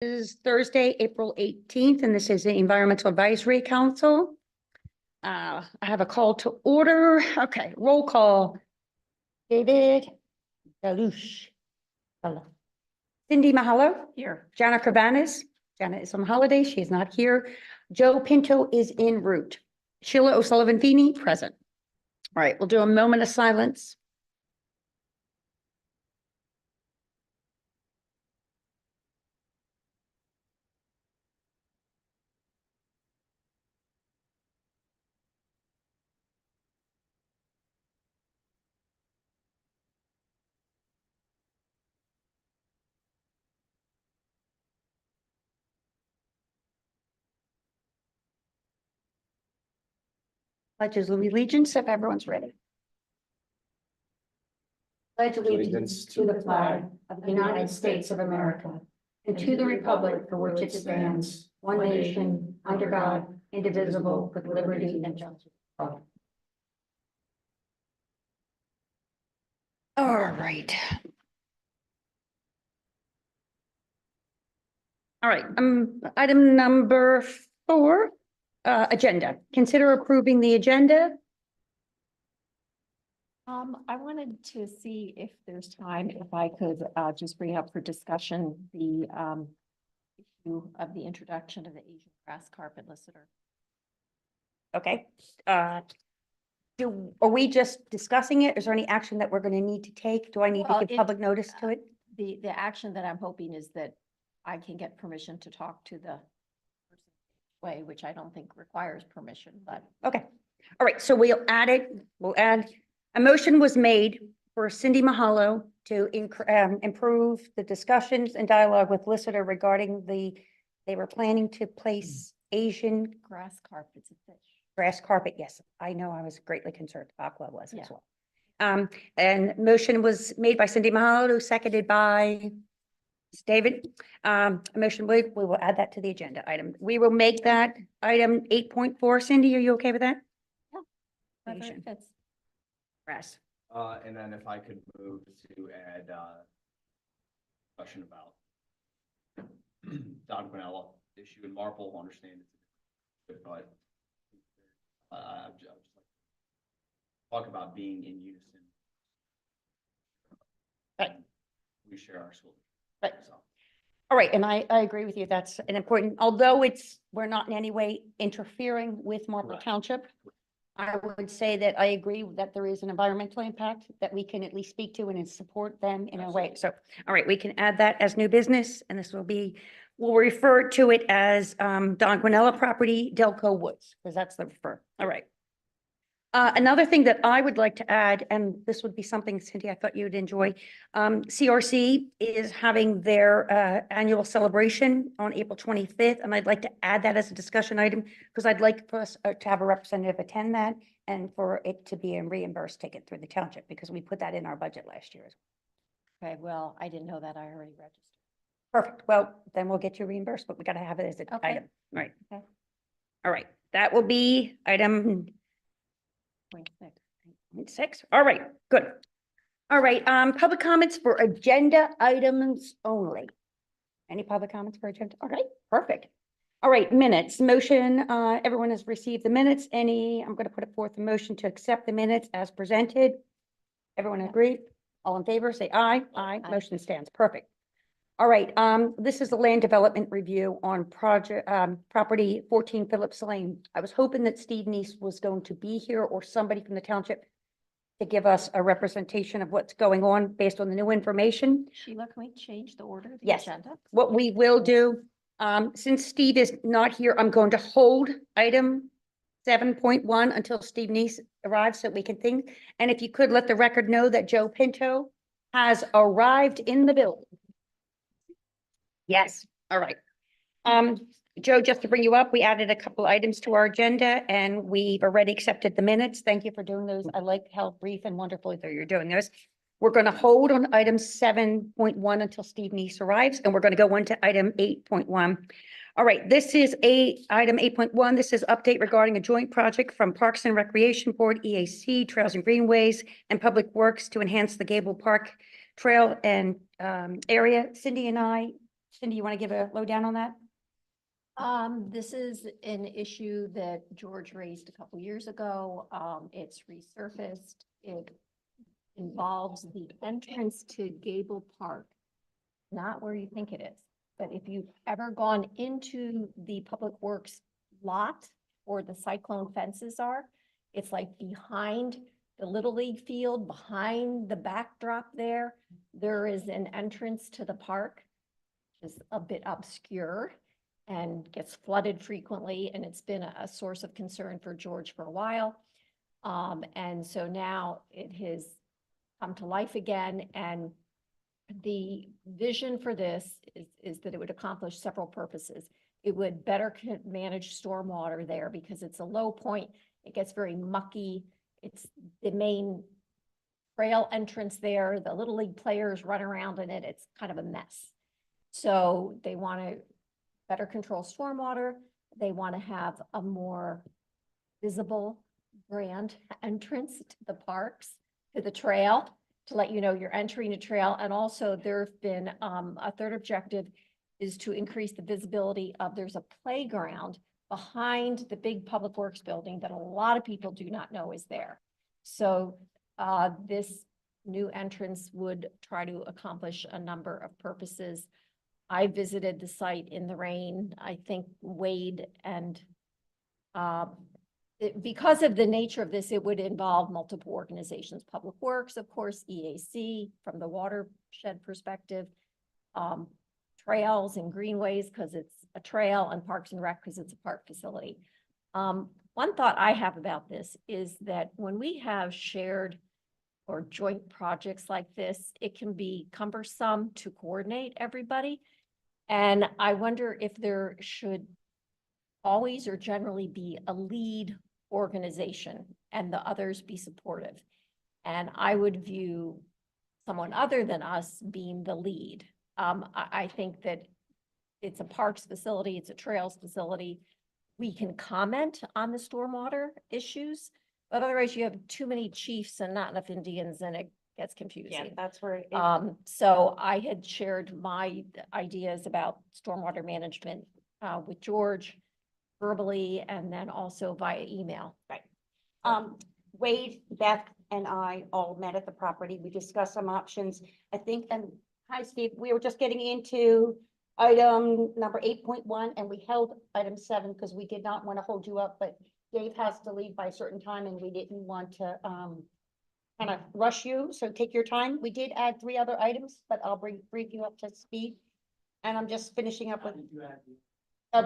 Is Thursday, April 18th, and this is the Environmental Advisory Council. I have a call to order. Okay, roll call. David Galush. Cindy Mahalo. Here. Jana Cabanas. Jana is on holiday. She is not here. Joe Pinto is en route. Sheila O'Sullivan-Feeney, present. All right, we'll do a moment of silence. Pledge allegiance if everyone's ready. Pledge allegiance to the flag of the United States of America and to the republic for which it stands, one nation, under God, indivisible, with liberty and justice for all. All right. All right, item number 4, agenda. Consider approving the agenda. I wanted to see if there's time, if I could just bring up for discussion the issue of the introduction of the Asian grass carp at Liseter. Okay. Are we just discussing it? Is there any action that we're going to need to take? Do I need to give public notice to it? The action that I'm hoping is that I can get permission to talk to the person way, which I don't think requires permission, but. Okay. All right. So we'll add it. We'll add. A motion was made for Cindy Mahalo to improve the discussions and dialogue with Liseter regarding they were planning to place Asian Grass carp, it's a fish. grass carpet. Yes, I know. I was greatly concerned. Aqua was as well. And motion was made by Cindy Mahalo, seconded by David. A motion we will add that to the agenda item. We will make that item 8.4. Cindy, are you okay with that? Yeah. Asian. Grass. And then if I could move to add question about Don Quinella issue in Marple, understand it's but I'd just like to talk about being in unison. Right. We share our school. Right. So. All right, and I agree with you. That's an important, although we're not in any way interfering with Marple Right. Township. I would say that I agree that there is an environmental impact that we can at least speak to and support them in a way. So, all right, we can add that as new business, and this will be, we'll refer to it as Don Quinella property, Delco Woods, because that's the refer. All right. Another thing that I would like to add, and this would be something, Cindy, I thought you'd enjoy. CRC is having their annual celebration on April 25th, and I'd like to add that as a discussion item because I'd like for us to have a representative attend that and for it to be a reimbursed ticket through the township because we put that in our budget last year. Okay, well, I didn't know that. I already registered. Perfect. Well, then we'll get you reimbursed, but we got to have it as an Okay. item. All right. Okay. All right. That will be item 0.6. All right, good. All right, public comments for agenda items only. Any public comments for agenda? All right, perfect. All right, minutes, motion, everyone has received the minutes. I'm going to put it forth a motion to accept the minutes as presented. Everyone agree? All in favor, say aye. Aye, Aye. motion stands, perfect. All right, this is the land development review on project, property 14 Phillips Lane. I was hoping that Steve Neese was going to be here or somebody from the township to give us a representation of what's going on based on the new information. Sheila, can we change the order of the Yes. agenda? What we will do, since Steve is not here, I'm going to hold item 7.1 until Steve Neese arrives so we can think. And if you could let the record know that Joe Pinto has arrived in the building. Yes, all right. Joe, just to bring you up, we added a couple items to our agenda and we've already accepted the minutes. Thank you for doing those. I like how brief and wonderful that you're doing those. We're going to hold on item 7.1 until Steve Neese arrives, and we're going to go on to item 8.1. All right, this is item 8.1. This is update regarding a joint project from Parks and Recreation Board, EAC, Trails and Greenways, and Public Works to enhance the Gable Park Trail and area. Cindy and I Cindy, you want to give a lowdown on that? This is an issue that George raised a couple years ago. It's resurfaced. It involves the entrance to Gable Park, not where you think it is. But if you've ever gone into the Public Works lot where the cyclone fences are, it's like behind the Little League field, behind the backdrop there, there is an entrance to the park, which is a bit obscure and gets flooded frequently, and it's been a source of concern for George for a while. And so now it has come to life again, and the vision for this is that it would accomplish several purposes. It would better manage stormwater there because it's a low point. It gets very mucky. It's the main trail entrance there. The Little League players run around in it. It's kind of a mess. So they want to better control stormwater. They want to have a more visible grand entrance to the parks, to the trail, to let you know you're entering a trail. And also there have been a third objective is to increase the visibility of, there's a playground behind the big Public Works building that a lot of people do not know is there. So this new entrance would try to accomplish a number of purposes. I visited the site in the rain. I think Wade and because of the nature of this, it would involve multiple organizations, Public Works, of course, EAC from the watershed perspective, trails and greenways because it's a trail, and Parks and Rec because it's a park facility. One thought I have about this is that when we have shared or joint projects like this, it can be cumbersome to coordinate everybody. And I wonder if there should always or generally be a lead organization and the others be supportive. And I would view someone other than us being the lead. I think that it's a parks facility, it's a trails facility. We can comment on the stormwater issues, but otherwise you have too many chiefs and not enough Indians and it gets confusing. Yeah, that's where. So I had shared my ideas about stormwater management with George verbally and then also via email. Right. Wade, Beth, and I all met at the property. We discussed some options. I think, and hi, Steve, we were just getting into item number 8.1, and we held item 7 because we did not want to hold you up, but Dave has to leave by a certain time and we didn't want to kind of rush you. So take your time. We did add 3 other items, but I'll bring you up to speed. And I'm just finishing up with.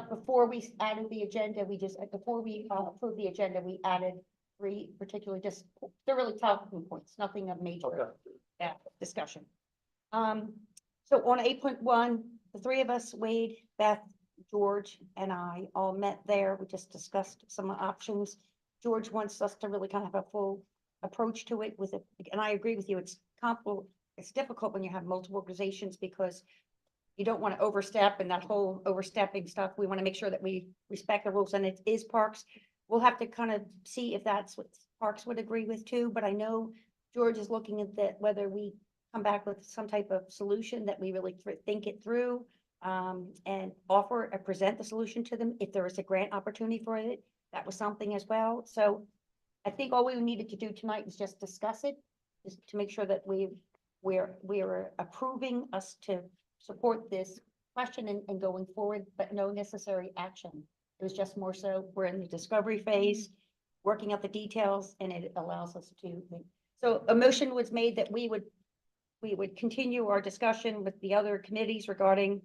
Before we added the agenda, before we approved the agenda, we added 3 particularly just, they're really talking points, nothing of major discussion. So on 8.1, the 3 of us, Wade, Beth, George, and I all met there. We just discussed some options. George wants us to really kind of have a full approach to it with it. And I agree with you. It's difficult when you have multiple organizations because you don't want to overstep and that whole overstepping stuff. We want to make sure that we respect the rules, and it is parks. We'll have to kind of see if that's what parks would agree with too. But I know George is looking at that, whether we come back with some type of solution that we really think it through and offer and present the solution to them. If there is a grant opportunity for it, that was something as well. So I think all we needed to do tonight is just discuss it, just to make sure that we're approving us to support this question and going forward, but no necessary action. It was just more so we're in the discovery phase, working out the details, and it allows us to. So a motion was made that we would continue our discussion with the other committees regarding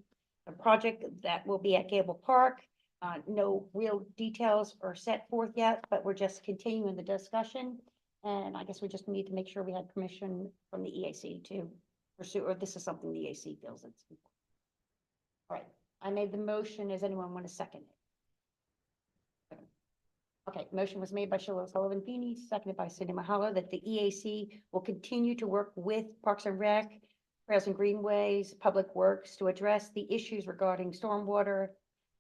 a project that will be at Gable Park. No real details are set forth yet, but we're just continuing the discussion. And I guess we just need to make sure we had permission from the EAC to pursue, or this is something the EAC feels it's important. All right, I made the motion. Does anyone want to second it? Okay, motion was made by Sheila Sullivan Feeney, seconded by Cindy Mahalo, that the EAC will continue to work with Parks and Rec, Trails and Greenways, Public Works to address the issues regarding stormwater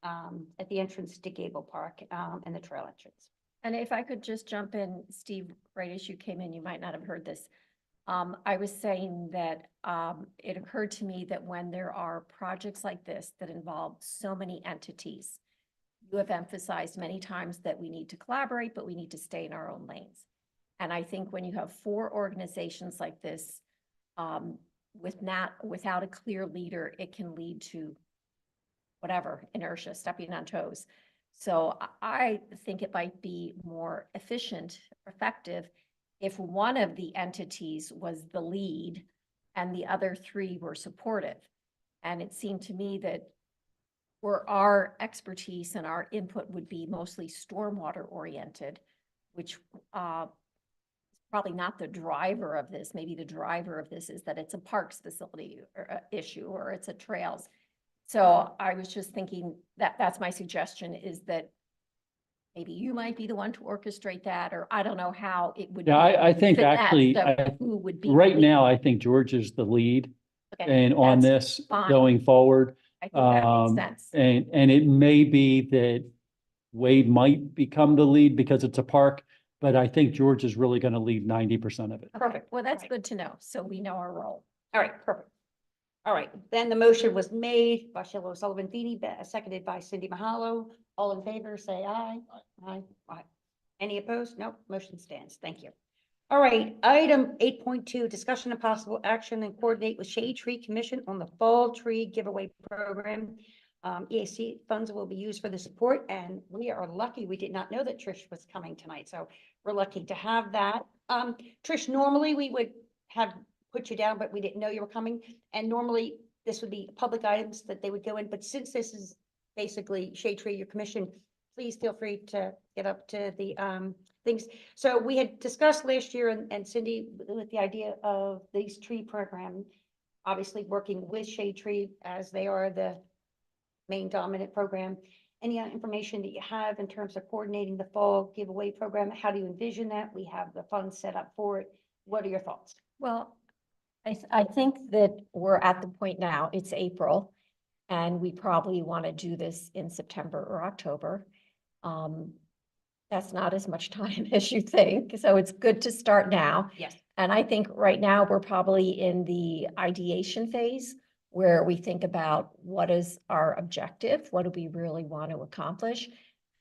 at the entrance to Gable Park and the trail entrance. And if I could just jump in, Steve, right as you came in, you might not have heard this. I was saying that, it occurred to me that when there are projects like this that involve so many entities, you have emphasized many times that we need to collaborate, but we need to stay in our own lanes. And I think when you have 4 organizations like this, without a clear leader, it can lead to whatever, inertia, stepping on toes. So I think it might be more efficient, effective, if one of the entities was the lead and the other 3 were supportive. And it seemed to me that where our expertise and our input would be mostly stormwater oriented, which is probably not the driver of this. Maybe the driver of this is that it's a parks facility or issue, or it's a trails. So I was just thinking that that's my suggestion, is that maybe you might be the one to orchestrate that, or I don't know how it would. Yeah, I think fit that, actually, so who would be the right lead? now, I think George is the lead Okay, and on that's this fine. going forward. I think that Um, makes sense. and it may be that Wade might become the lead because it's a park, but I think George is really going to lead 90% of it. Perfect. Well, that's Right. good to know. So we know our role. All right, perfect. All right, then the motion was made by Sheila O'Sullivan Feeney, seconded by Cindy Mahalo. All in favor, say aye. Aye. Aye. Any opposed? Nope, motion stands. Thank you. All right, item 8.2, discussion of possible action and coordinate with Shade Tree Commission on the fall tree giveaway program. EAC funds will be used for the support, and we are lucky. We did not know that Trish was coming tonight, so we're lucky to have that. Trish, normally we would have put you down, but we didn't know you were coming. And normally this would be public items that they would go in, but since this is basically Shade Tree, your commission, please feel free to get up to the things. So we had discussed last year, and Cindy, with the idea of these tree program, obviously working with Shade Tree as they are the main dominant program. Any information that you have in terms of coordinating the fall giveaway program? How do you envision that? We have the funds set up for it. What are your thoughts? Well, I think that we're at the point now, it's April, and we probably want to do this in September or October. That's not as much time as you think, so it's good to start now. Yes. And I think right now we're probably in the ideation phase, where we think about what is our objective, what do we really want to accomplish,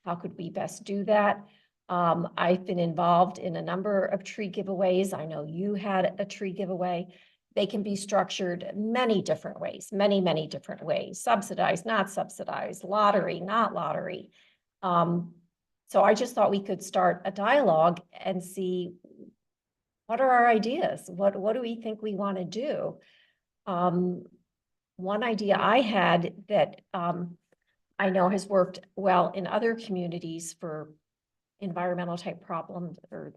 how could we best do that. I've been involved in a number of tree giveaways. I know you had a tree giveaway. They can be structured many different ways, many different ways, subsidized, not subsidized, lottery, not lottery. So I just thought we could start a dialogue and see what are our ideas? What do we think we want to do? One idea I had that I know has worked well in other communities for environmental type problems or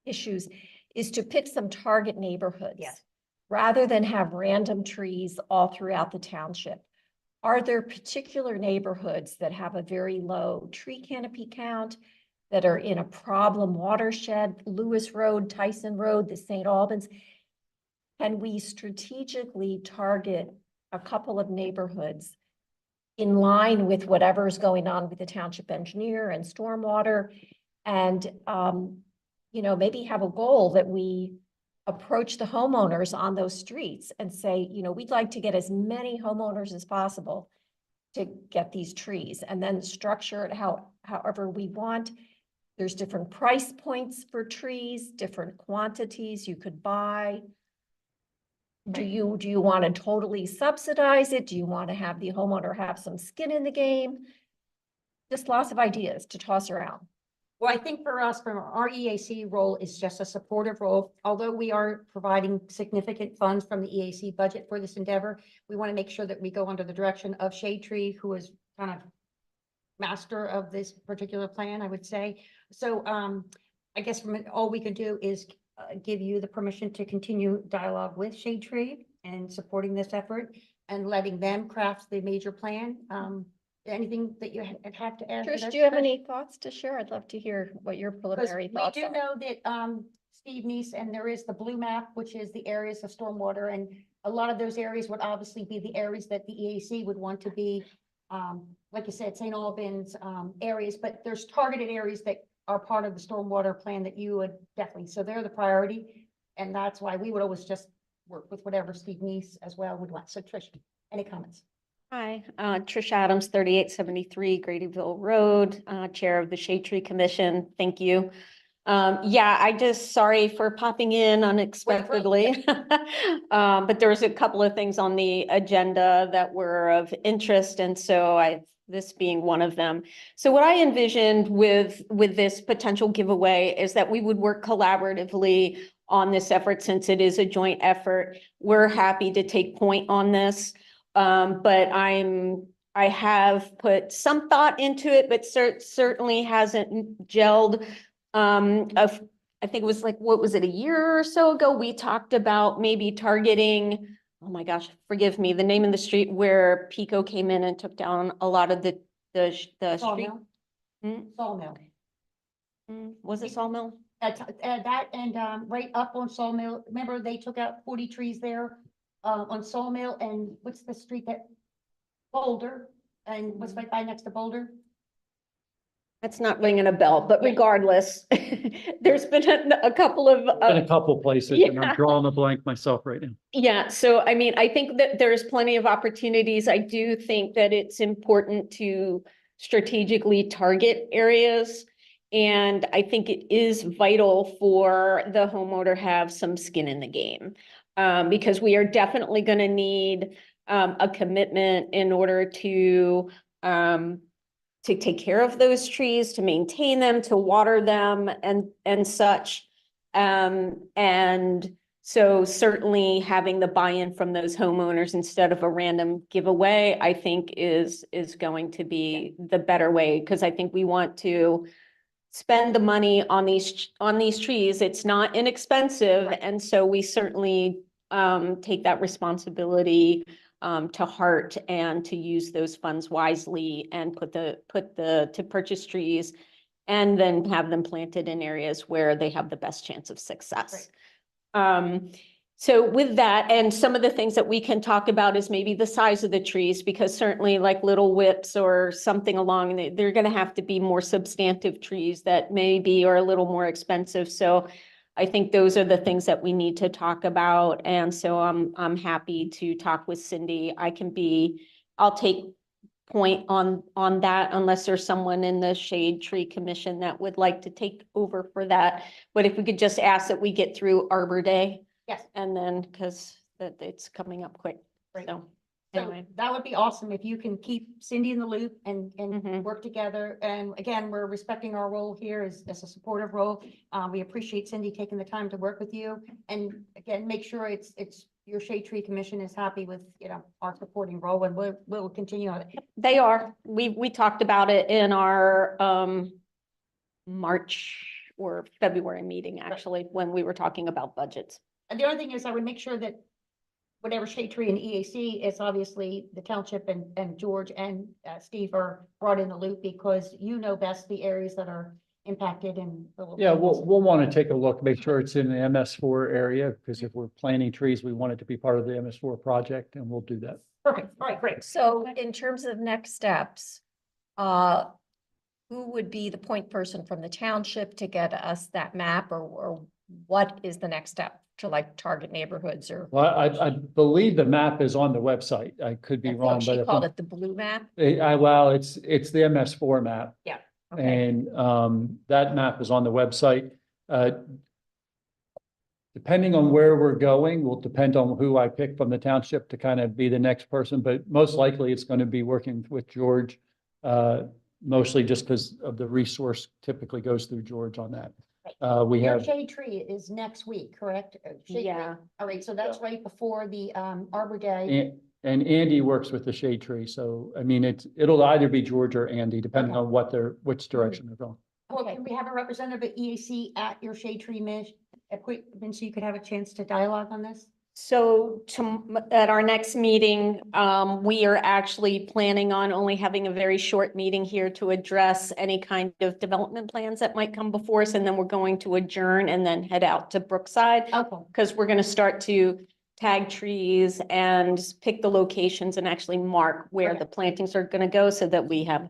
issues is to pick some target neighborhoods. Yes. Rather than have random trees all throughout the township. Are there particular neighborhoods that have a very low tree canopy count, that are in a problem watershed, Lewis Road, Tyson Road, the St. Albans? Can we strategically target a couple of neighborhoods in line with whatever's going on with the township engineer and stormwater? And, you know, maybe have a goal that we approach the homeowners on those streets and say, you know, we'd like to get as many homeowners as possible to get these trees, and then structure it however we want. There's different price points for trees, different quantities you could buy. Do you want to totally subsidize it? Do you want to have the homeowner have some skin in the game? Just lots of ideas to toss around. Well, I think for us, from our EAC role is just a supportive role. Although we are providing significant funds from the EAC budget for this endeavor, we want to make sure that we go under the direction of Shade Tree, who is kind of master of this particular plan, I would say. So I guess from it, all we could do is give you the permission to continue dialogue with Shade Tree and supporting this effort and letting them craft the major plan. Anything that you have to add? to Trish, that, do you have Trish? any thoughts to share? I'd love to hear what your Because preliminary we thoughts do are. know that Steve Neese, and there is the blue map, which is the areas of stormwater, and a lot of those areas would obviously be the areas that the EAC would want to be, like you said, St. Albans areas, but there's targeted areas that are part of the stormwater plan that you would definitely, so they're the priority. And that's why we would always just work with whatever Steve Neese as well would want. So Trish, any comments? Hi, Trish Adams, 3873 Gradyville Road, Chair of the Shade Tree Commission. Thank you. Yeah, sorry for popping in unexpectedly. But there's a couple of things on the agenda that were of interest, and so this being one of them. So what I envisioned with this potential giveaway is that we would work collaboratively on this effort since it is a joint effort. We're happy to take point on this. But I have put some thought into it, but certainly hasn't gelled. I think it was like, what was it, a year or so ago? We talked about maybe targeting, oh my gosh, forgive me, the name of the street where Pico came in and took down a lot of the street. Sawmill. Hmm? Sawmill. Was it Sawmill? That and right up on Sawmill, remember they took out 40 trees there on Sawmill, and what's the street that Boulder, and what's right by next to Boulder? That's not ringing a bell, but regardless, there's been a couple of. Been a couple places and yeah. I'm drawing a blank myself right now. Yeah, so I mean, I think that there's plenty of opportunities. I do think that it's important to strategically target areas. And I think it is vital for the homeowner to have some skin in the game. Because we are definitely going to need a commitment in order to take care of those trees, to maintain them, to water them and such. And so certainly having the buy-in from those homeowners instead of a random giveaway, I think is going to be the better way, because I think we want to spend the money on these trees. It's not inexpensive. And so we certainly take that responsibility to heart and to use those funds wisely and to purchase trees and then have them planted in areas where they have the best chance of success. So with that, and some of the things that we can talk about is maybe the size of the trees, because certainly like little whips or something along, they're going to have to be more substantive trees that maybe are a little more expensive. So I think those are the things that we need to talk about. And so I'm happy to talk with Cindy. I'll take point on that unless there's someone in the Shade Tree Commission that would like to take over for that. But if we could just ask that we get through Arbor Day. Yes. And then, because it's coming up quick. Right. So So anyway. that would be awesome if you can keep Cindy in the loop and Mhm. work together. And again, we're respecting our role here as a supportive role. We appreciate Cindy taking the time to work with you. And again, make sure it's your Shade Tree Commission is happy with, our supporting role, and we'll continue on it. They are. We talked about it in our March or February meeting, actually, when we were talking about budgets. And the other thing is I would make sure that whatever Shade Tree and EAC is, obviously the township and George and Steve are brought in the loop, because you know best the areas that are impacted and. Yeah, we'll want to take a look, make sure it's in the MS4 area, because if we're planting trees, we want it to be part of the MS4 project, and we'll do that. Perfect. All right, great. So in terms of next steps, who would be the point person from the township to get us that map, or what is the next step to like target neighborhoods or? Well, I believe the map is on the website. I could be I thought wrong, she but called it the blue map. well, it's the MS4 map. Okay. And that map is on the website. Depending on where we're going, will depend on who I pick from the township to kind of be the next person, but most likely it's going to be working with George. Mostly just because of the resource typically goes through George on that. We Your have, Shade Tree is next week, correct? Shade Tree. Yeah. All right, so that's right before the Arbor Day. and Andy works with the Shade Tree, so I mean, it'll either be George or Andy, depending Okay. on which direction they're going. Well, can we have a representative at EAC at your Shade Tree equipment, so you could have a chance to dialogue on this? So at our next meeting, we are actually planning on only having a very short meeting here to address any kind of development plans that might come before us. And then we're going to adjourn and then head out to Brookside, Okay. because we're going to start to tag trees and pick the locations and actually mark where Okay. the plantings are going to go, so that we have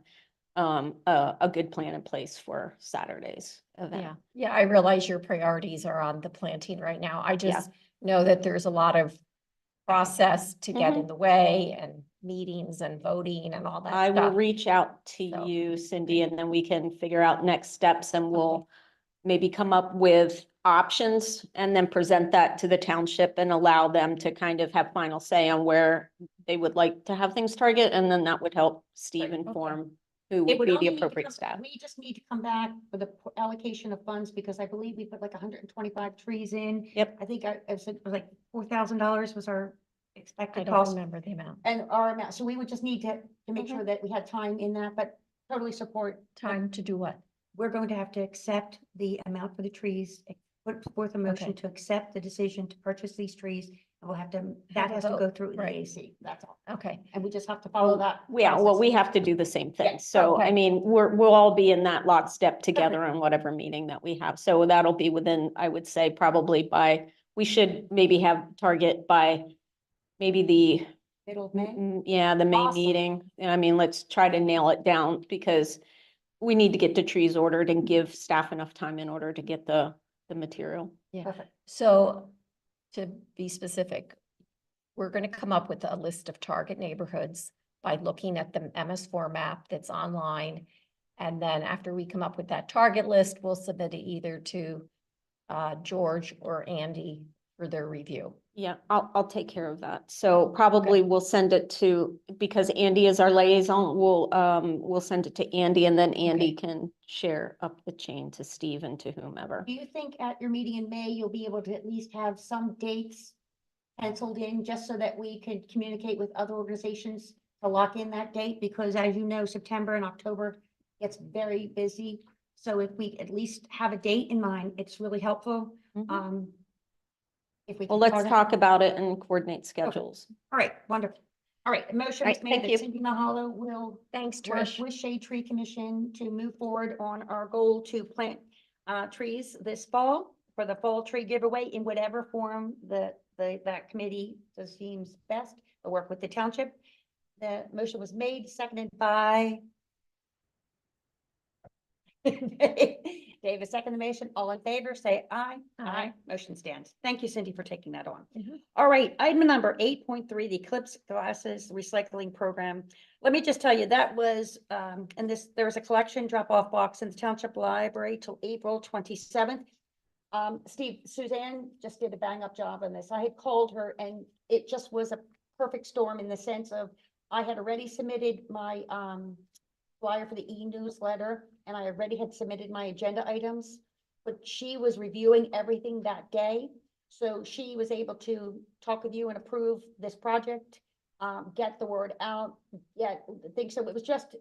a good plan in place for Saturdays event. Yeah, I realize your priorities are on the planting right now. I just know that there's a lot of process to get in the way and meetings and voting and all that I will stuff. reach out to So- you, Cindy, and then we can figure out next steps and we'll maybe come up with options and then present that to the township and allow them to kind of have final say on where they would like to have things target, and then that would help Steve Right, okay. inform who It would be only the need to appropriate come- staff. We just need to come back for the allocation of funds, because I believe we put like 125 trees in. Yep. I think I said it was like $4,000 was our I expected don't cost. remember the amount. And our amount, so we would just need to make Mhm. sure that we had time in that, but totally support. Time to do what? We're going to have to accept the amount for the trees, put forth a motion Okay. to accept the decision to purchase these trees. And we'll have to, that Have a has to vote, go through the right. EAC, that's all. Okay, And we just have to follow that. Yeah, well, process. we have to do the same Yeah, thing. So, I okay. mean, we'll all be in that lockstep together in whatever meeting that we have. So that'll be within, I would say, probably we should maybe have target by maybe the Middle of May. yeah, the May Awesome. meeting. I mean, let's try to nail it down because we need to get the trees ordered and give staff enough time in order to get the material. yeah. Perfect. So to be specific, we're going to come up with a list of target neighborhoods by looking at the MS4 map that's online. And then after we come up with that target list, we'll submit it either to George or Andy for their review. Yeah, I'll take care of that. So probably we'll send it to, because Andy is our liaison, we'll send it to Andy and then Andy can share up the chain to Steve and to whomever. Do you think at your meeting in May, you'll be able to at least have some dates penciled in, just so that we could communicate with other organizations to lock in that date? Because as you know, September and October gets very busy. So if we at least have a date in mind, it's really helpful. Mhm. If we. Well, can let's target- talk about it and coordinate schedules. All right, wonderful. All right, the motion was Right, made thank that you. Cindy Mahalo will Thanks, work Trish. with Shade Tree Commission to move forward on our goal to plant trees this fall for the fall tree giveaway in whatever form that committee deems best, or work with the township. The motion was made, seconded by David, second the motion. All in favor, say aye. Aye. Motion stands. Thank you, Cindy, for taking that on. Mhm. All right, item number 8.3, the Eclipse Glasses Recycling Program. Let me just tell you, that was, and there was a collection drop-off box in the Township Library till April 27th. Steve, Suzanne just did a bang-up job on this. I had called her and it just was a perfect storm in the sense of I had already submitted my flyer for the e-newsletter and I already had submitted my agenda items, but she was reviewing everything that day. So she was able to talk with you and approve this project, get the word out, get things. So it was just,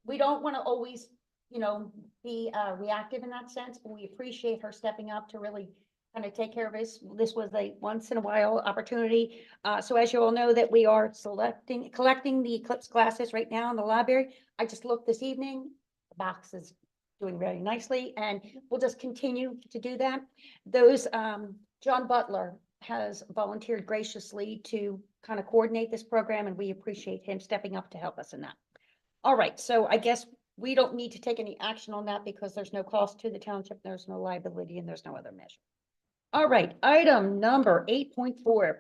we don't want to always, be reactive in that sense, but we appreciate her stepping up to really kind of take care of this. This was a once in a while opportunity. So as you all know, that we are collecting the Eclipse glasses right now in the library. I just looked this evening, the box is doing very nicely, and we'll just continue to do that. Those, John Butler has volunteered graciously to kind of coordinate this program, and we appreciate him stepping up to help us in that. All right, so I guess we don't need to take any action on that because there's no cost to the township, there's no liability, and there's no other measure. All right, item number 8.4.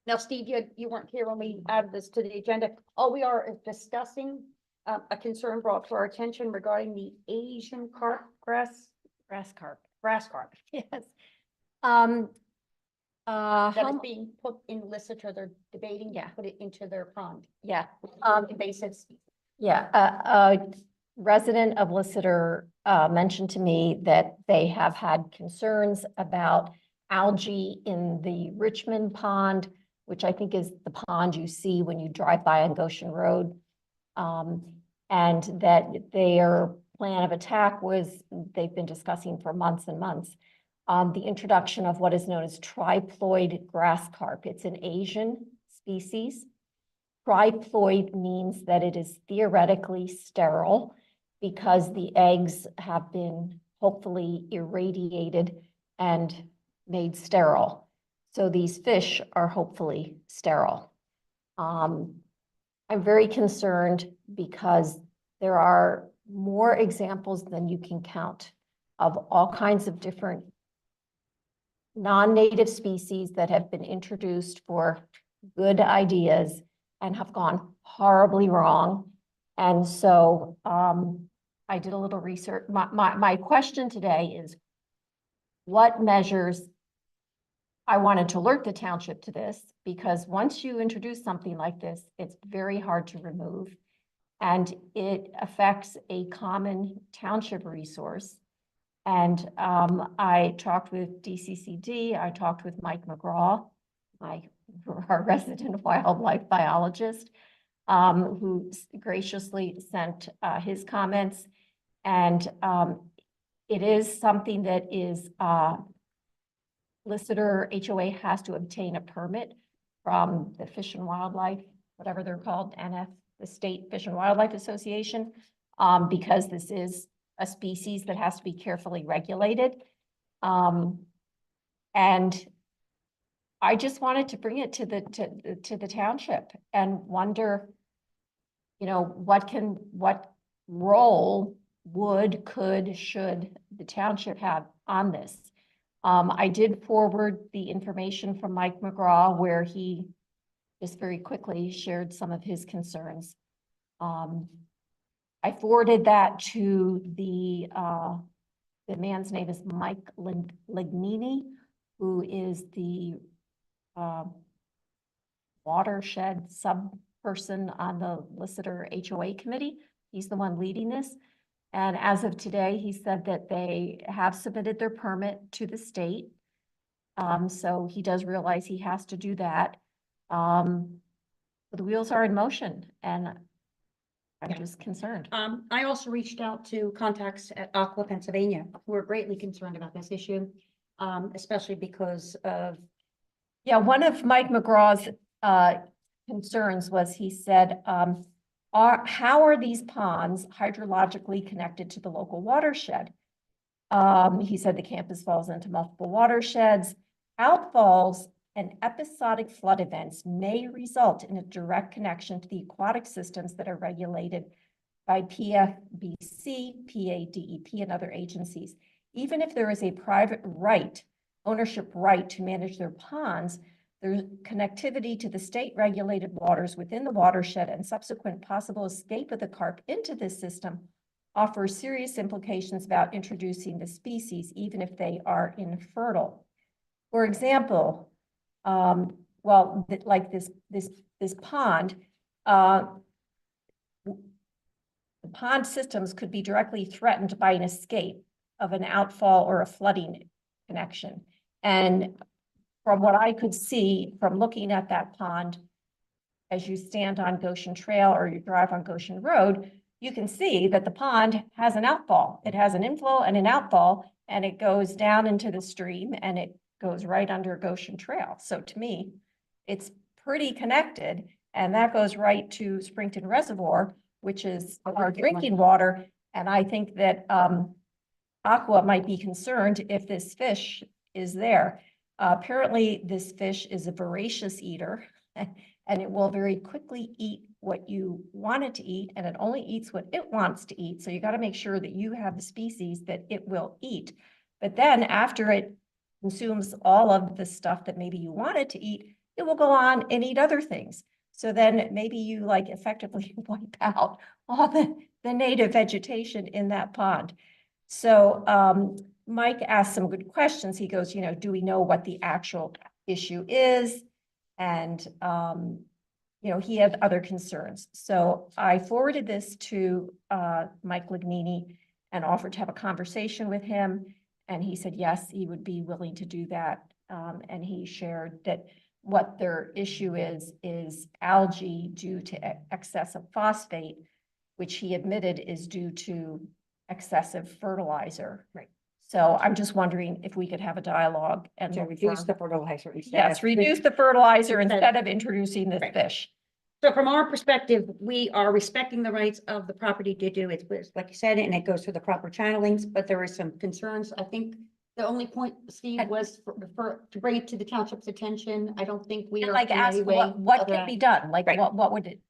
Now, Steve, you weren't here when we added this to the agenda. All we are is discussing a concern brought to our attention regarding the Asian grass carp. Yes. That is How, being put in Liseter, they're debating to Yeah. put it into their pond. yeah, Invasive species. yeah, a resident of Liseter mentioned to me that they have had concerns about algae in the Richmond Pond, which I think is the pond you see when you drive by on Goshen Road. And that their plan of attack was, they've been discussing for months and months, the introduction of what is known as Triploid Grass Carp. It's an Asian species. Triploid means that it is theoretically sterile because the eggs have been hopefully irradiated and made sterile. So these fish are hopefully sterile. I'm very concerned because there are more examples than you can count of all kinds of different non-native species that have been introduced for good ideas and have gone horribly wrong. And so I did a little research. My question today is, what measures? I wanted to alert the township to this, because once you introduce something like this, it's very hard to remove. And it affects a common township resource. And I talked with DCCD, I talked with Mike McGraw, our resident wildlife biologist, who graciously sent his comments. And it is something that is, Liseter HOA has to obtain a permit from the Fish and Wildlife, whatever they're called, NF, the State Fish and Wildlife Association, because this is a species that has to be carefully regulated. And I just wanted to bring it to the township and wonder, you know, what role should the township have on this? I did forward the information from Mike McGraw, where he just very quickly shared some of his concerns. I forwarded that to the man's name is Mike Lignini, who is the watershed sub-person on the Liseter HOA committee. He's the one leading this. And as of today, he said that they have submitted their permit to the state. So he does realize he has to do that. But the wheels are in motion, and I'm just concerned. I also reached out to contacts at Aqua, Pennsylvania, who are greatly concerned about this issue, especially because of. Yeah, one of Mike McGraw's concerns was, he said, how are these ponds hydrologically connected to the local watershed? He said the campus falls into multiple watersheds. Outfalls and episodic flood events may result in a direct connection to the aquatic systems that are regulated by PFBC, PADEP, and other agencies. Even if there is a private ownership right to manage their ponds, their connectivity to the state-regulated waters within the watershed and subsequent possible escape of the carp into this system offers serious implications about introducing the species, even if they are infertile. For example, like this pond, the pond systems could be directly threatened by an escape of an outfall or a flooding connection. And from what I could see from looking at that pond, as you stand on Goshen Trail or you drive on Goshen Road, you can see that the pond has an outfall. It has an inflow and an outfall, and it goes down into the stream and it goes right under Goshen Trail. So to me, it's pretty connected, and that goes right to Springton Reservoir, which is our drinking water. And I think that Aqua might be concerned if this fish is there. Apparently, this fish is a voracious eater, and it will very quickly eat what you want it to eat, and it only eats what it wants to eat. So you got to make sure that you have the species that it will eat. But then after it consumes all of the stuff that maybe you want it to eat, it will go on and eat other things. So then maybe you like effectively wipe out all the native vegetation in that pond. So Mike asked some good questions. He goes, you know, do we know what the actual issue is? And, you know, he had other concerns. So I forwarded this to Mike Lignini and offered to have a conversation with him. And he said, yes, he would be willing to do that. And he shared that what their issue is algae due to excessive phosphate, which he admitted is due to excessive fertilizer. Right. So I'm just wondering if we could have a dialogue and To look reduce for- the fertilizer instead. Yes, of- reduce the fertilizer Instead- instead of introducing this Right. fish. So from our perspective, we are respecting the rights of the property to do it, like you said, and it goes through the proper channelings, but there are some concerns. I think the only point, Steve, was to bring it to the township's attention. I don't think we And are like in ask any way. what can be done? Like Right. what would it,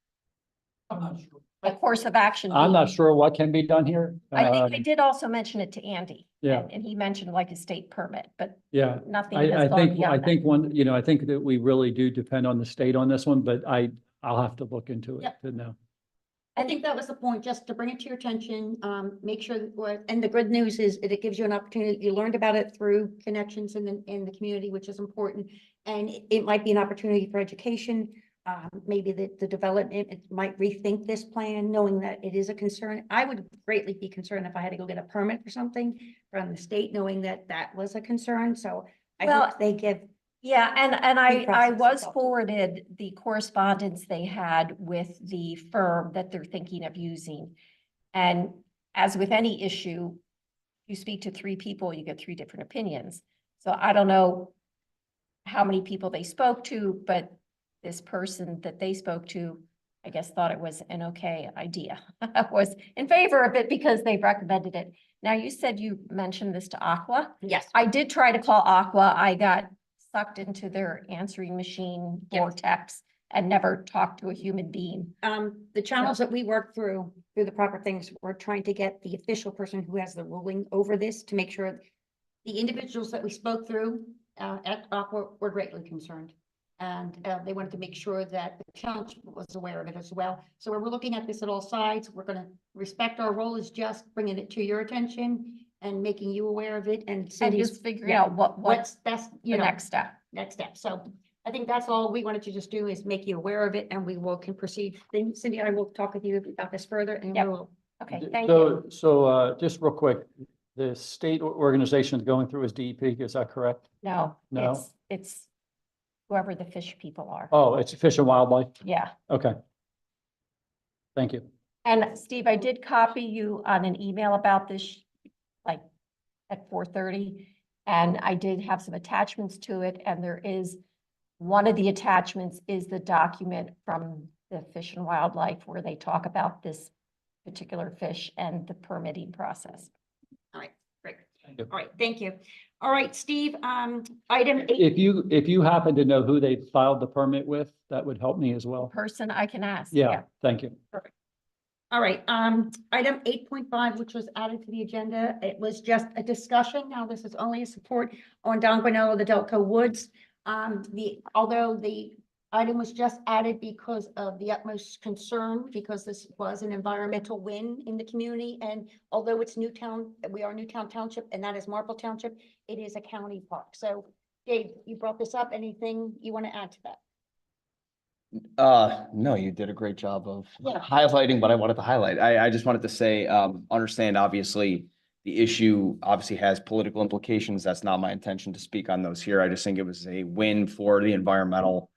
I'm not sure. a course of action? I'm be? not sure what can be done here. I think I did also mention it to Andy. Yeah. And he mentioned like a state permit, but Yeah. nothing I has gone think, I beyond that. think I think that we really do depend on the state on this one, but I'll have to look into it Yep. to know. I think that was the point, just to bring it to your attention, make sure that and the good news is that it gives you an opportunity, you learned about it through connections in the community, which is important. And it might be an opportunity for education, maybe the development, it might rethink this plan, knowing that it is a concern. I would greatly be concerned if I had to go get a permit for something from the state, knowing that that was a concern, so I Well, hope they give. Yeah, and I process was itself. forwarded the correspondence they had with the firm that they're thinking of using. And as with any issue, you speak to three people, you get three different opinions. So I don't know how many people they spoke to, but this person that they spoke to, I guess, thought it was an okay idea. Was in favor of it because they recommended it. Now, you said you mentioned this to Aqua. Yes. I did try to call Aqua. I got sucked into their answering machine Yes. vortex and never talked to a human being. The channels that we work through the proper things, we're trying to get the official person who has the ruling over this to make sure the individuals that we spoke through at Aqua were greatly concerned. And they wanted to make sure that the township was aware of it as well. So we're looking at this at all sides. We're going to respect our role is just bringing it to your attention and making you aware of it and And just figuring yeah, out what's what's best, the you know, next step. next step. So I think that's all we wanted to just do is make you aware of it and we can proceed. Then Cindy, I will talk with you about this further and Yep. we'll. Okay, thank you. So just real quick, the state organization going through is DEP, is that correct? No, No. it's whoever the fish people are. Oh, it's Fish and Wildlife? Yeah. Okay. Thank you. And Steve, I did copy you on an email about this, like at 4:30. And I did have some attachments to it, and there is, one of the attachments is the document from the Fish and Wildlife where they talk about this particular fish and the permitting process. All right, great. Thank you. All right, thank you. All right, Steve, item 8. If you happen to know who they filed the permit with, that would help me as well. Person I can ask. Yeah, thank you. All right, item 8.5, which was added to the agenda, it was just a discussion. Now, this is only a support on Don Guanello, the Delco Woods. Although the item was just added because of the utmost concern, because this was an environmental win in the community. And although it's Newtown, we are Newtown Township, and that is Marple Township, it is a county park. So Dave, you brought this up. Anything you want to add to that? No, you did a great job of Yeah. highlighting what I wanted to highlight. I just wanted to say, understand, obviously, the issue obviously has political implications. That's not my intention to speak on those here. I just think it was a win for the environmental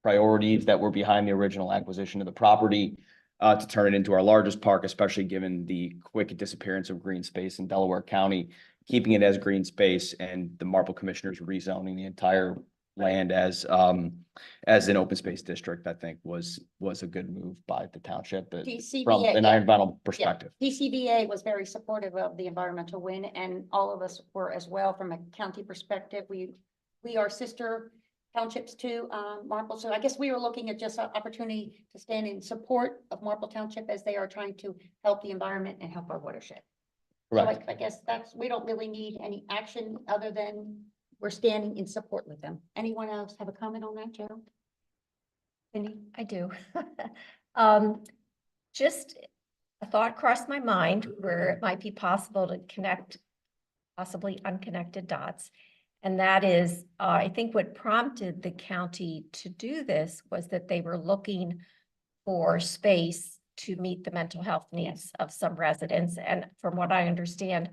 priorities that were behind the original acquisition of the property to turn it into our largest park, especially given the quick disappearance of green space in Delaware County, keeping it as green space and the Marple Commissioners rezoning the entire land as an open space district, I think was a good move by the township from DCBA, an yeah. environmental perspective. DCBA was very supportive of the environmental win, and all of us were as well from a county perspective. We are sister townships to Marple, so I guess we were looking at just an opportunity to stand in support of Marple Township as they are trying to help the environment and help our watershed. So Correct. I guess we don't really need any action other than we're standing in support with them. Anyone else have a comment on that, Joe? Cindy? I do. Just a thought crossed my mind where it might be possible to connect possibly unconnected dots. And that is, I think what prompted the county to do this was that they were looking for space to meet the mental health needs of some residents. And from what I understand,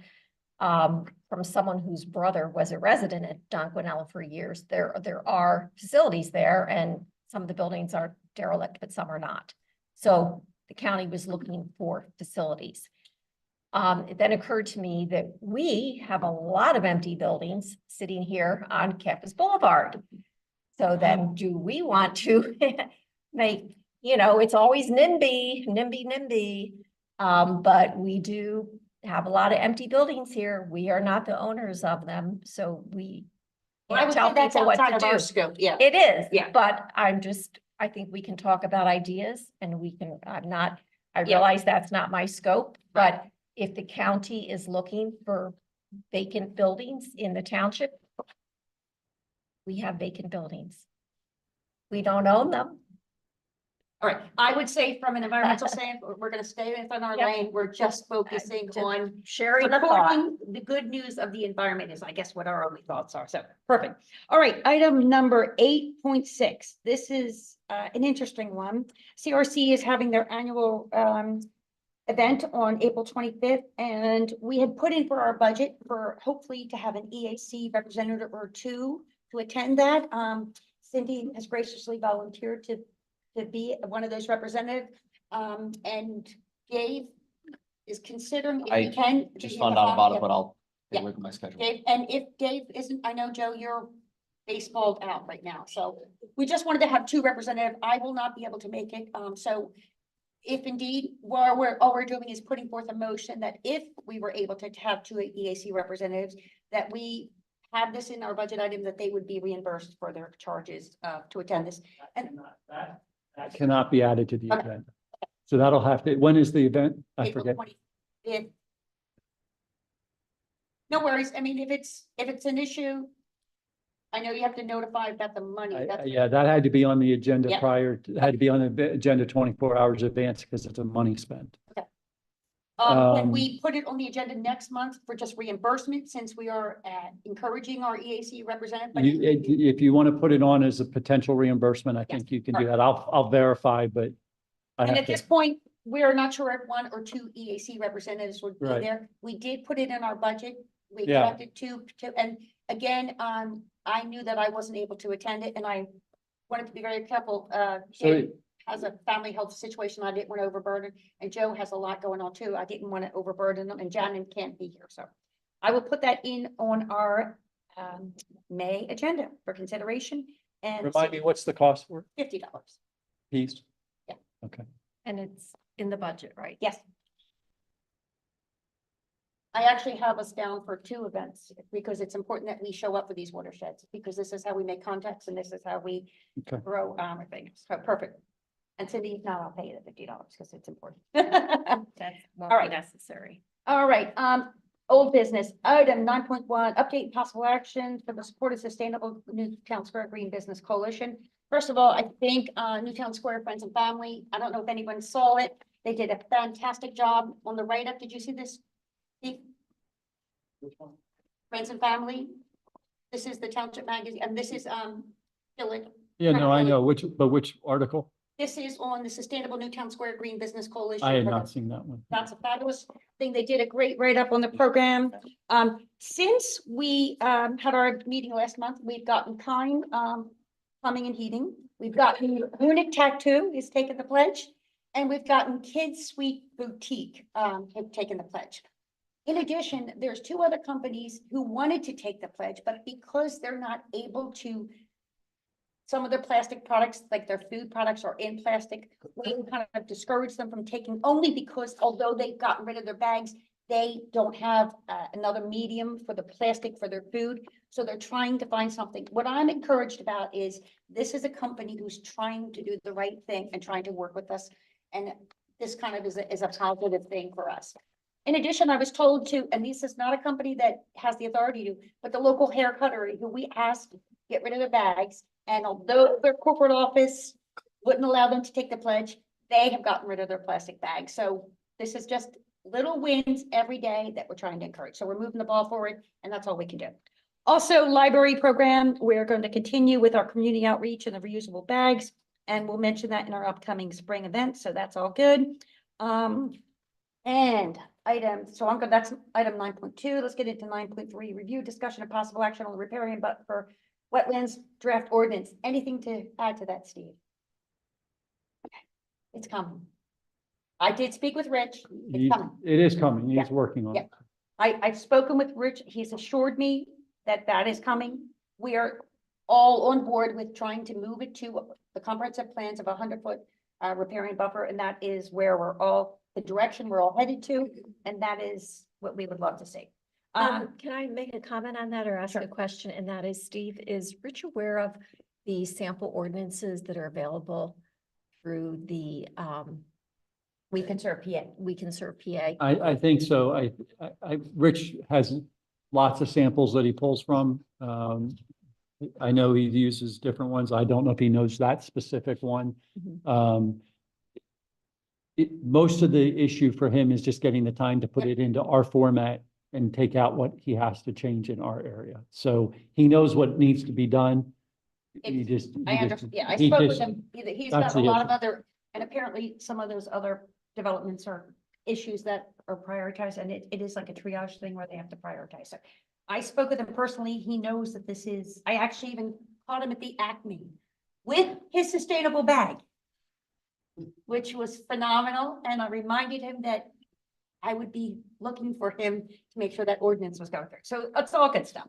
from someone whose brother was a resident at Don Guanello for years, there are facilities there, and some of the buildings are derelict, but some are not. So the county was looking for facilities. It then occurred to me that we have a lot of empty buildings sitting here on Campus Boulevard. So then do we want to make, it's always NIMBY, but we do have a lot of empty buildings here. We are not the owners of them, so we Well, I can't would tell say that's people what outside to of our do. scope, yeah. It is, Yeah. but I think we can talk about ideas and I Yeah. realize that's not my scope, but if the county is looking for vacant buildings in the township, we have vacant buildings. We don't own them. All right, I would say from an environmental standpoint, we're gonna stay within our Yep. lane. We're just focusing Just on Sharing the thought. supporting the good news of the environment is, I guess, what our only thoughts are. So, perfect. All right, item number 8.6. This is an interesting one. CRC is having their annual event on April 25th, and we had put in for our budget for hopefully to have an EAC representative or two to attend that. Cindy has graciously volunteered to be one of those representatives. And Dave is considering if he I can. Just found out about it, but I'll Yeah. take a look at my schedule. Dave, and if Dave isn't, I know, Joe, you're baseballed out right now, so we just wanted to have two representatives. I will not be able to make it, so if indeed, all we're doing is putting forth a motion that if we were able to have two EAC representatives, that we have this in our budget item, that they would be reimbursed for their charges to attend this. And That cannot be added to the Okay. event. So that'll have to, when is the event? I April forget. 25th. No worries. I mean, if it's an issue, I know you have to notify about the money. That's- Yeah, that had to be on the agenda Yeah. had to be on the agenda 24 hours advance because it's a money spent. Can we put it on the agenda next month for just reimbursement, since we are encouraging our EAC representative? But If you want to put it on as a potential reimbursement, I think you can do that. I'll verify, but I And have at this to, point, we're not sure if one or two EAC representatives would be Right. there. We did put it in our budget. We Yeah. expected to, and again, I knew that I wasn't able to attend it, and I wanted to be very careful. so Dave has a family health situation. I didn't want to overburden, and Joe has a lot going on too. I didn't want to overburden them, and Janet can't be here, so I will put that in on our May agenda for consideration, and remind me, what's the cost for it? $50. Piece? Yeah. Okay. And it's in the budget, right? Yes. I actually have us down for two events, because it's important that we show up for these watersheds, because this is how we make contacts and this is how we Okay. grow our things. So perfect. And Cindy, if not, I'll pay you the $50 because it's important. That won't All be right. necessary. All right, old business, item 9.1, update and possible action for the support of sustainable Newtown Square Green Business Coalition. First of all, I think Newtown Square Friends and Family, I don't know if anyone saw it. They did a fantastic job on the write-up. Did you see this? Steve? Friends and Family. This is the Township Magazine, and this is Philip. Yeah, no, I know. Which article? This is on the Sustainable Newtown Square Green Business Coalition. I had for the- not seen that one. That's a fabulous thing. They did a great write-up on the program. Since we had our meeting last month, we've gotten Kind Plumbing and Heating. We've gotten Munich Tattoo is taking the pledge, and we've gotten Kids Sweet Boutique have taken the pledge. In addition, there's two other companies who wanted to take the pledge, but because they're not able to, some of their plastic products, like their food products, are in plastic, we kind of discourage them from taking, only because although they've gotten rid of their bags, they don't have another medium for the plastic for their food. So they're trying to find something. What I'm encouraged about is this is a company who's trying to do the right thing and trying to work with us. And this kind of is a positive thing for us. In addition, I was told to, and this is not a company that has the authority to, but the local hair cuttery who we asked to get rid of their bags. And although their corporate office wouldn't allow them to take the pledge, they have gotten rid of their plastic bags. So this is just little wins every day that we're trying to encourage. So we're moving the ball forward, and that's all we can do. Also, library program, we're going to continue with our community outreach and the reusable bags. And we'll mention that in our upcoming spring event. So that's all good. And that's item 9.2. Let's get into 9.3, review, discussion, of possible action on the riparian but for wetlands draft ordinance. Anything to add to that, Steve? Okay, it's coming. I did speak with Rich. It's coming. It is coming. He's Yeah. working on Yeah. it. I've spoken with Rich. He's assured me that that is coming. We are all on board with trying to move it to the comprehensive plans of 100-foot riparian buffer. And that is where the direction we're all headed to. And that is what we would love to see. Can I make a comment on that or ask Sure. a question? And that is, Steve, is Rich aware of the sample ordinances that are available through the We can serve PA. we can serve PA. I think so. Rich has lots of samples that he pulls from. I know he uses different ones. I don't know if he knows that specific one. Mhm. Most of the issue for him is just getting the time to put it into our format and take out what he has to change in our area. So he knows what needs to be done. He just. I understand, yeah, I he spoke with just- him, he's that's got a the lot of issue. other, and apparently some of those other developments are issues that are prioritized, and it is like a triage thing where they have to prioritize. So I spoke with him personally, he knows that this is, I actually even caught him at the Acme with his sustainable bag, which was phenomenal, and I reminded him that I would be looking for him to make sure that ordinance was going through. So it's all good stuff.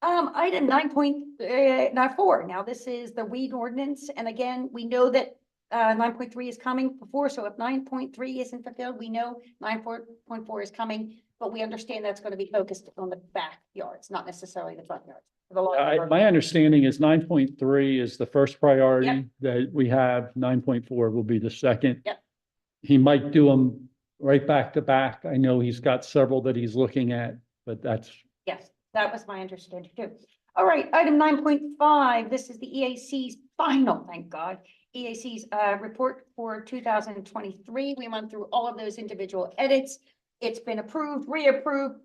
Item 9.4. Now this is the weed ordinance. And again, we know that 9.3 is coming before. So if 9.3 isn't fulfilled, we know 9.4 is coming, but we understand that's going to be focused on the backyards, not necessarily the front yards. My understanding is 9.3 is the first priority that we have. 9.4 will be the second. Yep. He might do them right back to back. I know he's got several that he's looking at, but that's. Yes, that was my understanding too. All right, item 9.5, this is the EAC's final, thank God, EAC's report for 2023. We went through all of those individual edits. It's been approved, reapproved,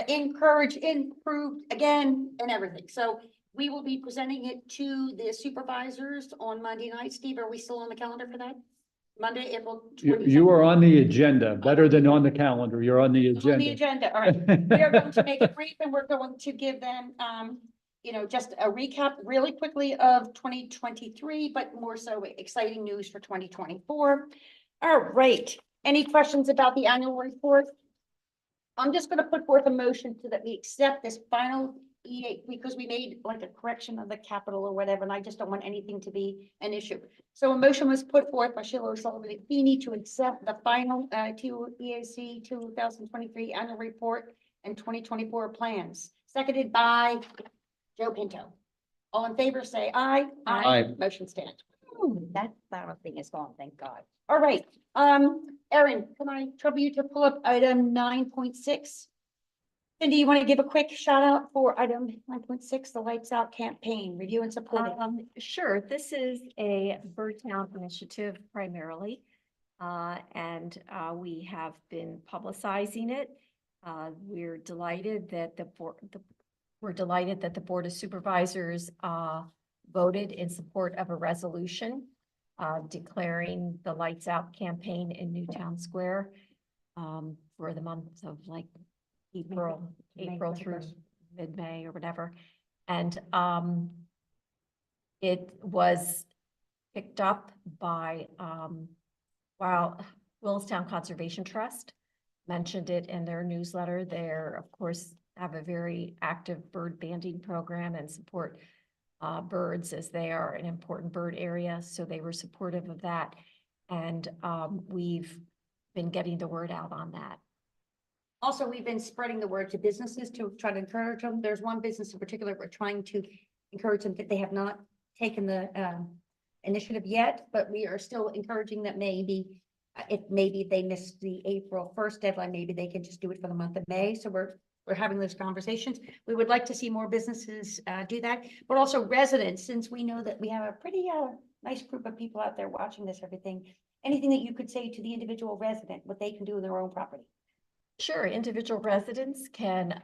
encouraged, improved again, and everything. So we will be presenting it to the supervisors on Monday night. Steve, are we still on the calendar for that? Monday, April 27th? You are on the agenda, better than on the calendar. You're on the On the agenda. agenda, all right. We are going to make it brief and we're going to give them, just a recap really quickly of 2023, but more so exciting news for 2024. All right. Any questions about the annual report? I'm just going to put forth a motion so that we accept this final EA because we made like a correction of the capital or whatever, and I just don't want anything to be an issue. So a motion was put forth by Sheila O'Sullivan and Feeney to accept the final EAC 2023 annual report and 2024 plans, seconded by Joe Pinto. All in favor, say aye. Aye. Motion stands. Ooh, that thing is gone, thank God. All right, Erin, can I trouble you to pull up item 9.6? Cindy, you want to give a quick shout out for item 9.6, the Lights Out campaign, review and support it? Sure, this is a Birdtown initiative primarily. And we have been publicizing it. We're delighted that the Board of Supervisors voted in support of a resolution declaring the Lights Out campaign in Newtown Square for the month of like April through mid-May or whatever. And it was picked up by Willistown Conservation Trust mentioned it in their newsletter. They're, of course, have a very active bird banding program and support birds as they are an important bird area. So they were supportive of that. And we've been getting the word out on that. Also, we've been spreading the word to businesses to try to encourage them. There's one business in particular we're trying to encourage them that they have not taken the initiative yet, but we are still encouraging that maybe if they missed the April 1st deadline, maybe they can just do it for the month of May. So we're having those conversations. We would like to see more businesses do that, but also residents, since we know that we have a pretty nice group of people out there watching this, everything. Anything that you could say to the individual resident, what they can do in their own property? Sure, individual residents can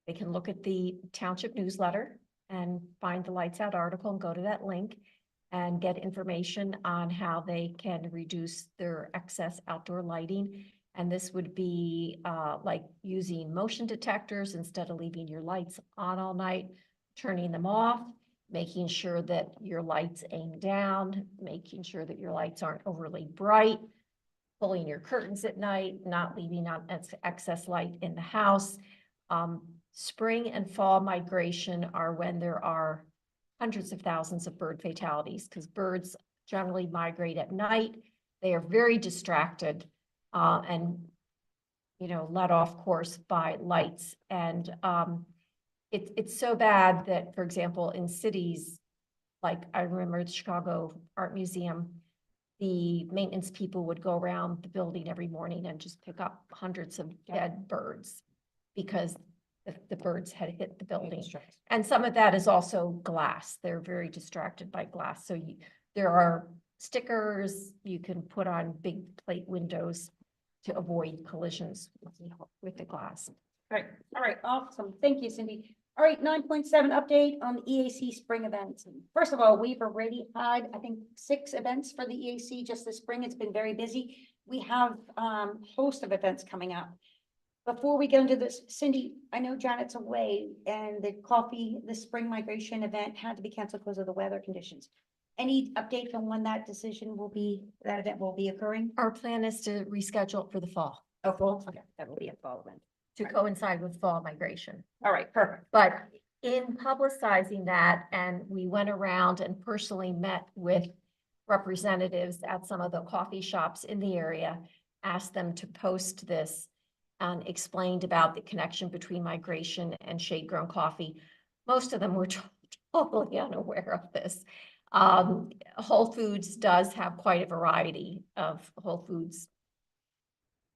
they can look at the township newsletter and find the Lights Out article and go to that link and get information on how they can reduce their excess outdoor lighting. And this would be like using motion detectors instead of leaving your lights on all night, turning them off, making sure that your lights aim down, making sure that your lights aren't overly bright, pulling your curtains at night, not leaving on excess light in the house. Spring and fall migration are when there are hundreds of thousands of bird fatalities because birds generally migrate at night. They are very distracted and, led off course by lights. And it's so bad that, for example, in cities, like I remember the Chicago Art Museum, the maintenance people would go around the building every morning and just pick up hundreds of dead birds because the birds had hit the building. And some of that is also glass. They're very distracted by glass. So there are stickers you can put on big plate windows to avoid collisions with the glass. Right, all right, awesome. Thank you, Cindy. All right, 9.7 update on the EAC spring events. First of all, we've already had, I think, 6 events for the EAC just this spring. It's been very busy. We have host of events coming up. Before we get into this, Cindy, I know Janet's away and the spring migration event had to be canceled because of the weather conditions. Any update on when that event will be occurring? Our plan is to reschedule it for the fall, Oh, fall, okay, that will be a fall event. to coincide with fall migration. All right, perfect. But in publicizing that, and we went around and personally met with representatives at some of the coffee shops in the area, asked them to post this and explained about the connection between migration and shade-grown coffee. Most of them were totally unaware of this. Whole Foods does have quite a variety of Whole Foods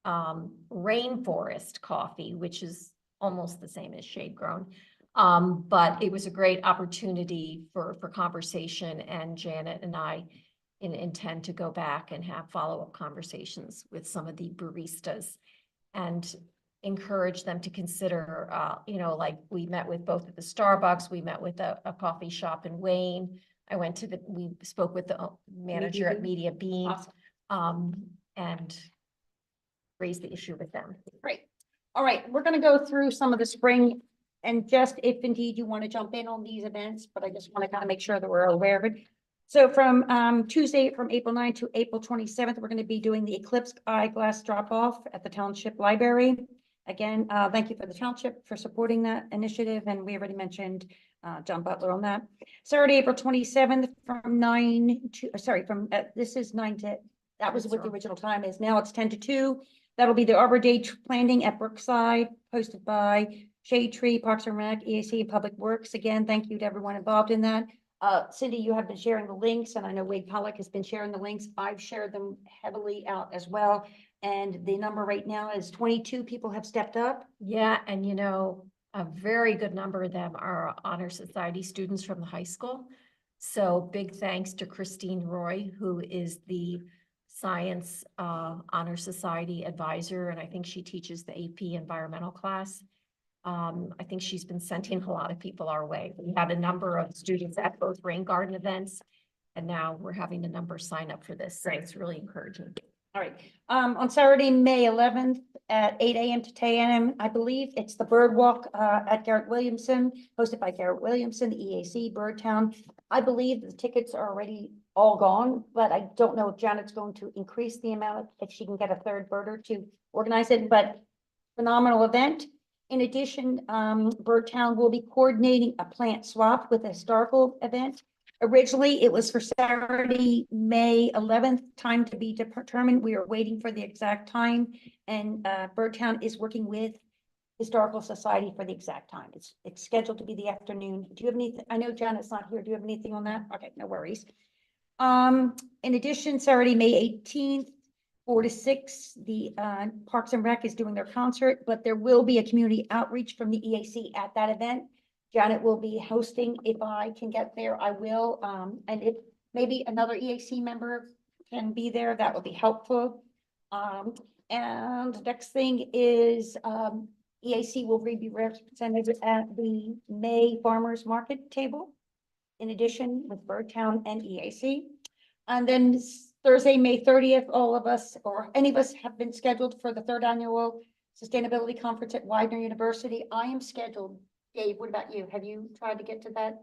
rainforest coffee, which is almost the same as shade grown. But it was a great opportunity for conversation, and Janet and I intend to go back and have follow-up conversations with some of the baristas and encourage them to consider, like we met with both at the Starbucks, we met with a coffee shop in Wayne. We spoke with the manager at Media Bean, and raised the issue with them. Great. All right, we're gonna go through some of the spring and just if indeed you want to jump in on these events, but I just want to kind of make sure that we're aware of it. So from Tuesday, from April 9th to April 27th, we're going to be doing the Eclipse eyeglass drop-off at the Township Library. Again, thank you for the Township for supporting that initiative, and we already mentioned John Butler on that. Saturday, April 27th from 9 to, this is 9 to, that was what the original time is. Now it's 10 to 2. That'll be the Arbor Day planting at Brookside, hosted by Shade Tree, Parks and Rec, EAC, and Public Works. Again, thank you to everyone involved in that. Cindy, you have been sharing the links, and I know Wade Pollock has been sharing the links. I've shared them heavily out as well. And the number right now is 22 people have stepped up. Yeah, and a very good number of them are Honor Society students from the high school. So big thanks to Christine Roy, who is the Science Honor Society advisor, and I think she teaches the AP environmental class. I think she's been sending a lot of people our way. We had a number of students at both rain garden events, and now we're having a number sign up for this. So it's really encouraging. All right. On Saturday, May 11th at 8 a.m. to 10 a.m., I believe it's the Bird Walk at Garrett Williamson, hosted by Garrett Williamson, the EAC, Birdtown. I believe the tickets are already all gone, but I don't know if Janet's going to increase the amount, if she can get a third birder to organize it, but phenomenal event. In addition, Birdtown will be coordinating a plant swap with a historical event. Originally, it was for Saturday, May 11th, time to be determined. We are waiting for the exact time, and Birdtown is working with Historical Society for the exact time. It's scheduled to be the afternoon. Do you have anything? I know Janet's not here. Do you have anything on that? Okay, no worries. In addition, Saturday, May 18th, 4 to 6, the Parks and Rec is doing their concert, but there will be a community outreach from the EAC at that event. Janet will be hosting. If I can get there, I will. And if maybe another EAC member can be there, that would be helpful. And the next thing is EAC will be represented at the May Farmers Market table, in addition with Birdtown and EAC. And then Thursday, May 30th, all of us or any of us have been scheduled for the 3rd annual sustainability conference at Widener University. I am scheduled. Dave, what about you? Have you tried to get to that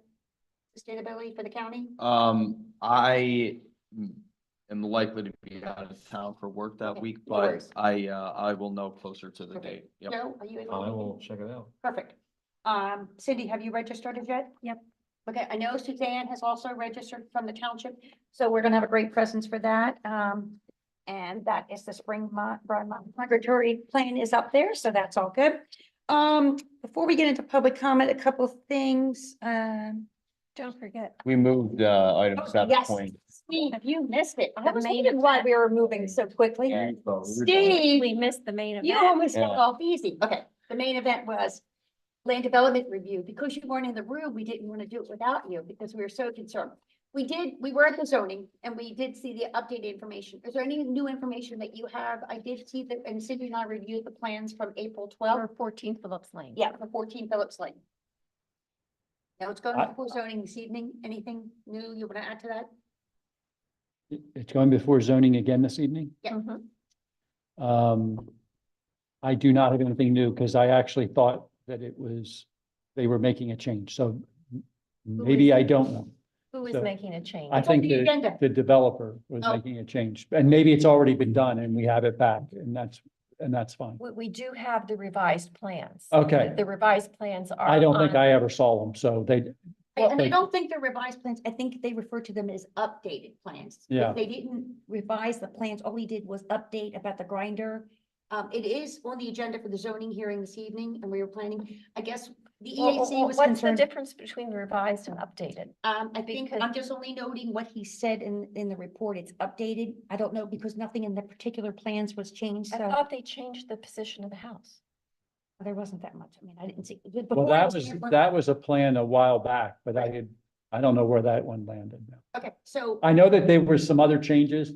sustainability for the county? I am likely to be out of town for work that Okay, week, no but worries. I will know closer to the Okay. date. Yep. Joe, are you able? I will check it out. Perfect. Cindy, have you registered it yet? Yep. Okay, I know Suzanne has also registered from the township, so we're gonna have a great presence for that. And that is the spring migratory plan is up there, so that's all good. Before we get into public comment, a couple of things. Don't forget. We moved, item Oh, 7. Steve, you missed it. I The was main wondering why event. we were moving so quickly. Yeah. Steve, We missed the main event. you almost got Yeah. off easy. Okay, the main event was land development review. Because you weren't in the room, we didn't want to do it without you because we were so concerned. We were at the zoning and we did see the updated information. Is there any new information that you have? I did see that, and Cindy and I reviewed the plans from April Or 12th. 14 Phillips Lane. Yeah, for 14 Phillips Lane. Now it's going I- before zoning this evening. Anything new you want to add to that? It's going before zoning again this evening. Yeah. Mhm. I do not have anything new because I actually thought that they were making a change. So maybe I don't know. Who is So, making a change? I It's on think the agenda. the developer was Oh. making a change and maybe it's already been done and we have it back and that's fine. We do have the revised plans. Okay. The revised plans are. I don't think on- I ever saw them. So And I they- don't think they're revised plans. I think they refer to them as updated plans. Yeah. They didn't revise the plans. All we did was update about the grinder. It is on the agenda for the zoning hearing this evening and we were planning, I guess, the Well, EAC well, was What's the concerned. difference between revised and updated? I think, because- I'm just only noting what he said in the report. It's updated. I don't know because nothing in the particular plans was changed, I so thought they changed the position of the house. there wasn't that much. I mean, I didn't see. well, before that it was here, that was a plan a while back, but Right. I don't know where that one landed now. Okay, so. I know that there were some other changes.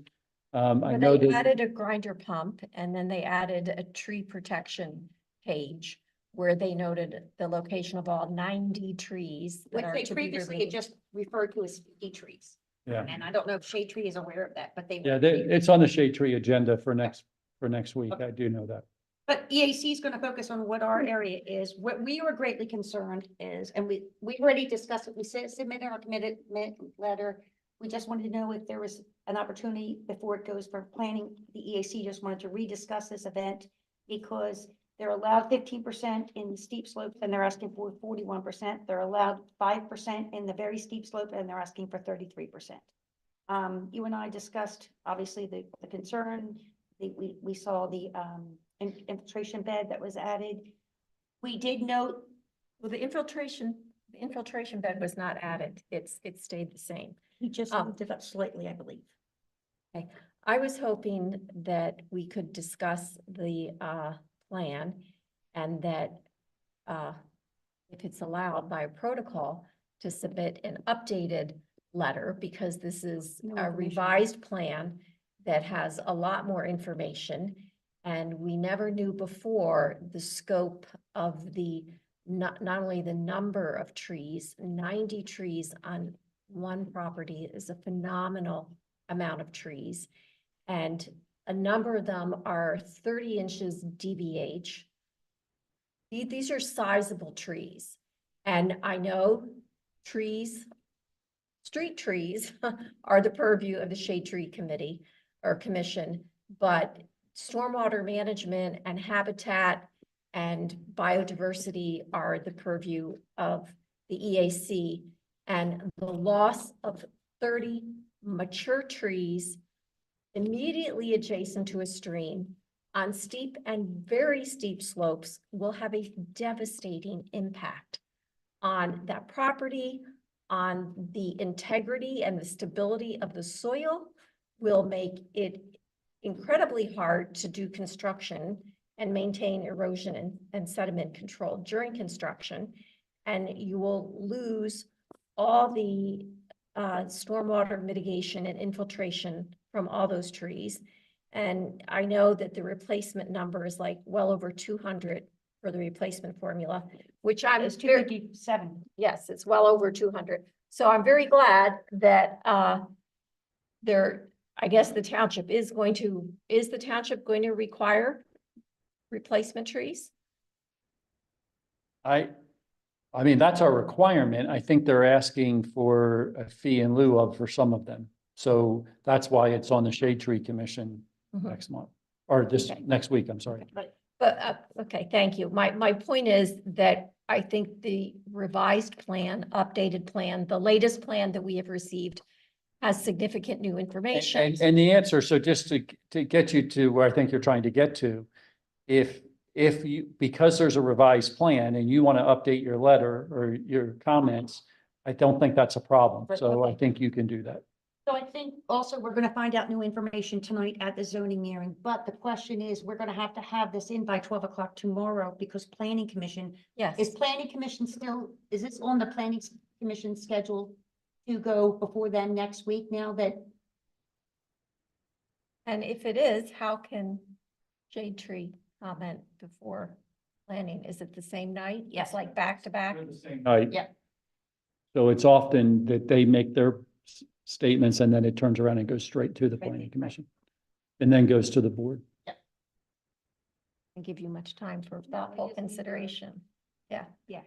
I Where know They that, added a grinder pump and then they added a tree protection page where they noted the location of all 90 trees that Which are they to be previously had removed. just referred to as 50 trees. yeah, And I don't know if Shade Tree is aware of that, but they. yeah, it's on the shade tree agenda for next week. Okay. I do know that. But EAC is going to focus on what our area is. What we are greatly concerned is, and we've already discussed it. We submitted our committed letter. We just wanted to know if there was an opportunity before it goes for planning. The EAC just wanted to rediscuss this event because they're allowed 15% in the steep slopes and they're asking for 41%. They're allowed 5% in the very steep slope and they're asking for 33%. You and I discussed, obviously, the concern. We saw the infiltration bed that was added. We did note, Well, the infiltration bed was not added. It stayed the same. he just Oh. moved it up slightly, I believe. I was hoping that we could discuss the plan and that if it's allowed by protocol to submit an updated letter, because this is No a information. revised plan that has a lot more information. And we never knew before the scope of the, not only the number of trees, 90 trees on one property is a phenomenal amount of trees. And a number of them are 30 inches DBH. These are sizable trees. And I know trees, street trees are the purview of the Shade Tree Committee or Commission, but stormwater management and habitat and biodiversity are the purview of the EAC. And the loss of 30 mature trees immediately adjacent to a stream on steep and very steep slopes will have a devastating impact on that property, on the integrity and the stability of the soil, will make it incredibly hard to do construction and maintain erosion and sediment control during construction. And you will lose all the stormwater mitigation and infiltration from all those trees. And I know that the replacement number is like well over 200 for the replacement formula, which I'm It's very, 257. yes, it's well over 200. So I'm very glad that I guess the township is the township going to require replacement trees? I mean, that's our requirement. I think they're asking for a fee in lieu of for some of them. So that's why it's on the Shade Tree Commission Mhm. next month, or this Okay. next week, I'm sorry. But, okay, thank you. My point is that I think the revised plan, updated plan, the latest plan that we have received has significant new information. And the answer, so just to get you to where I think you're trying to get to, if you, because there's a revised plan and you want to update your letter or your comments, I don't think that's a problem. Right, So I okay. think you can do that. So I think also we're gonna find out new information tonight at the zoning hearing, but the question is, we're gonna have to have this in by 12 o'clock tomorrow because planning commission, Yes. is planning commission still, is this on the planning commission schedule to go before then next week now that, And if it is, how can Shade Tree comment before planning? Is it the same night? Yes. It's like back to back? Right. Yeah. So it's often that they make their statements and then it turns around and goes straight to the Right, planning right. commission. And then goes to the board. And give you much time for thoughtful consideration. Yeah. yeah.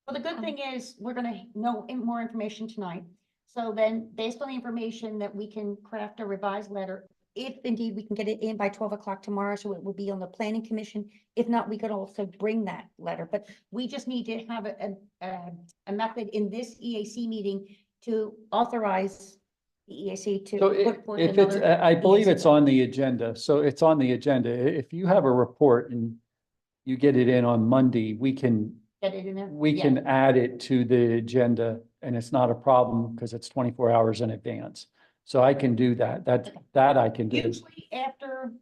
Well, the good thing is, we're gonna know more information tonight. So then, based on the information that we can craft a revised letter, if indeed we can get it in by 12 o'clock tomorrow, so it will be on the planning commission. If not, we could also bring that letter, but we just need to have a method in this EAC meeting to authorize the EAC to So put forth if it's, another. I believe EAC. it's on the agenda. So it's on the agenda. If you have a report and you get it in on Monday, we can Get it in there? we Yeah. can add it to the agenda and it's not a problem because it's 24 hours in advance. So I can do that. That I can do. Usually after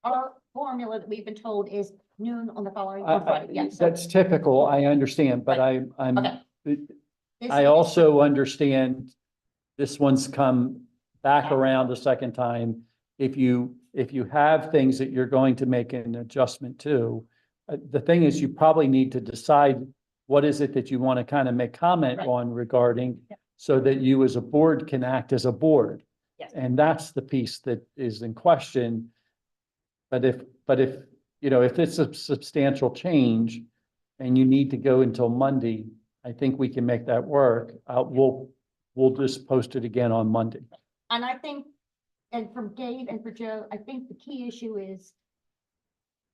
our formula that we've been told is noon on the following, I- on Friday, yeah. so- That's typical, I understand, but I'm, Okay. This I is- also understand this one's come back around the second time. If you have things that you're going to make an adjustment to, the thing is, you probably need to decide what is it that you want to kind of make comment Right. on regarding, Yeah. so that you as a board can act as a board. Yes. And that's the piece that is in question. But if, you know, if it's a substantial change and you need to go until Monday, I think we can make that work. We'll just post it again on Monday. And I think, and from Dave and for Joe, I think the key issue is,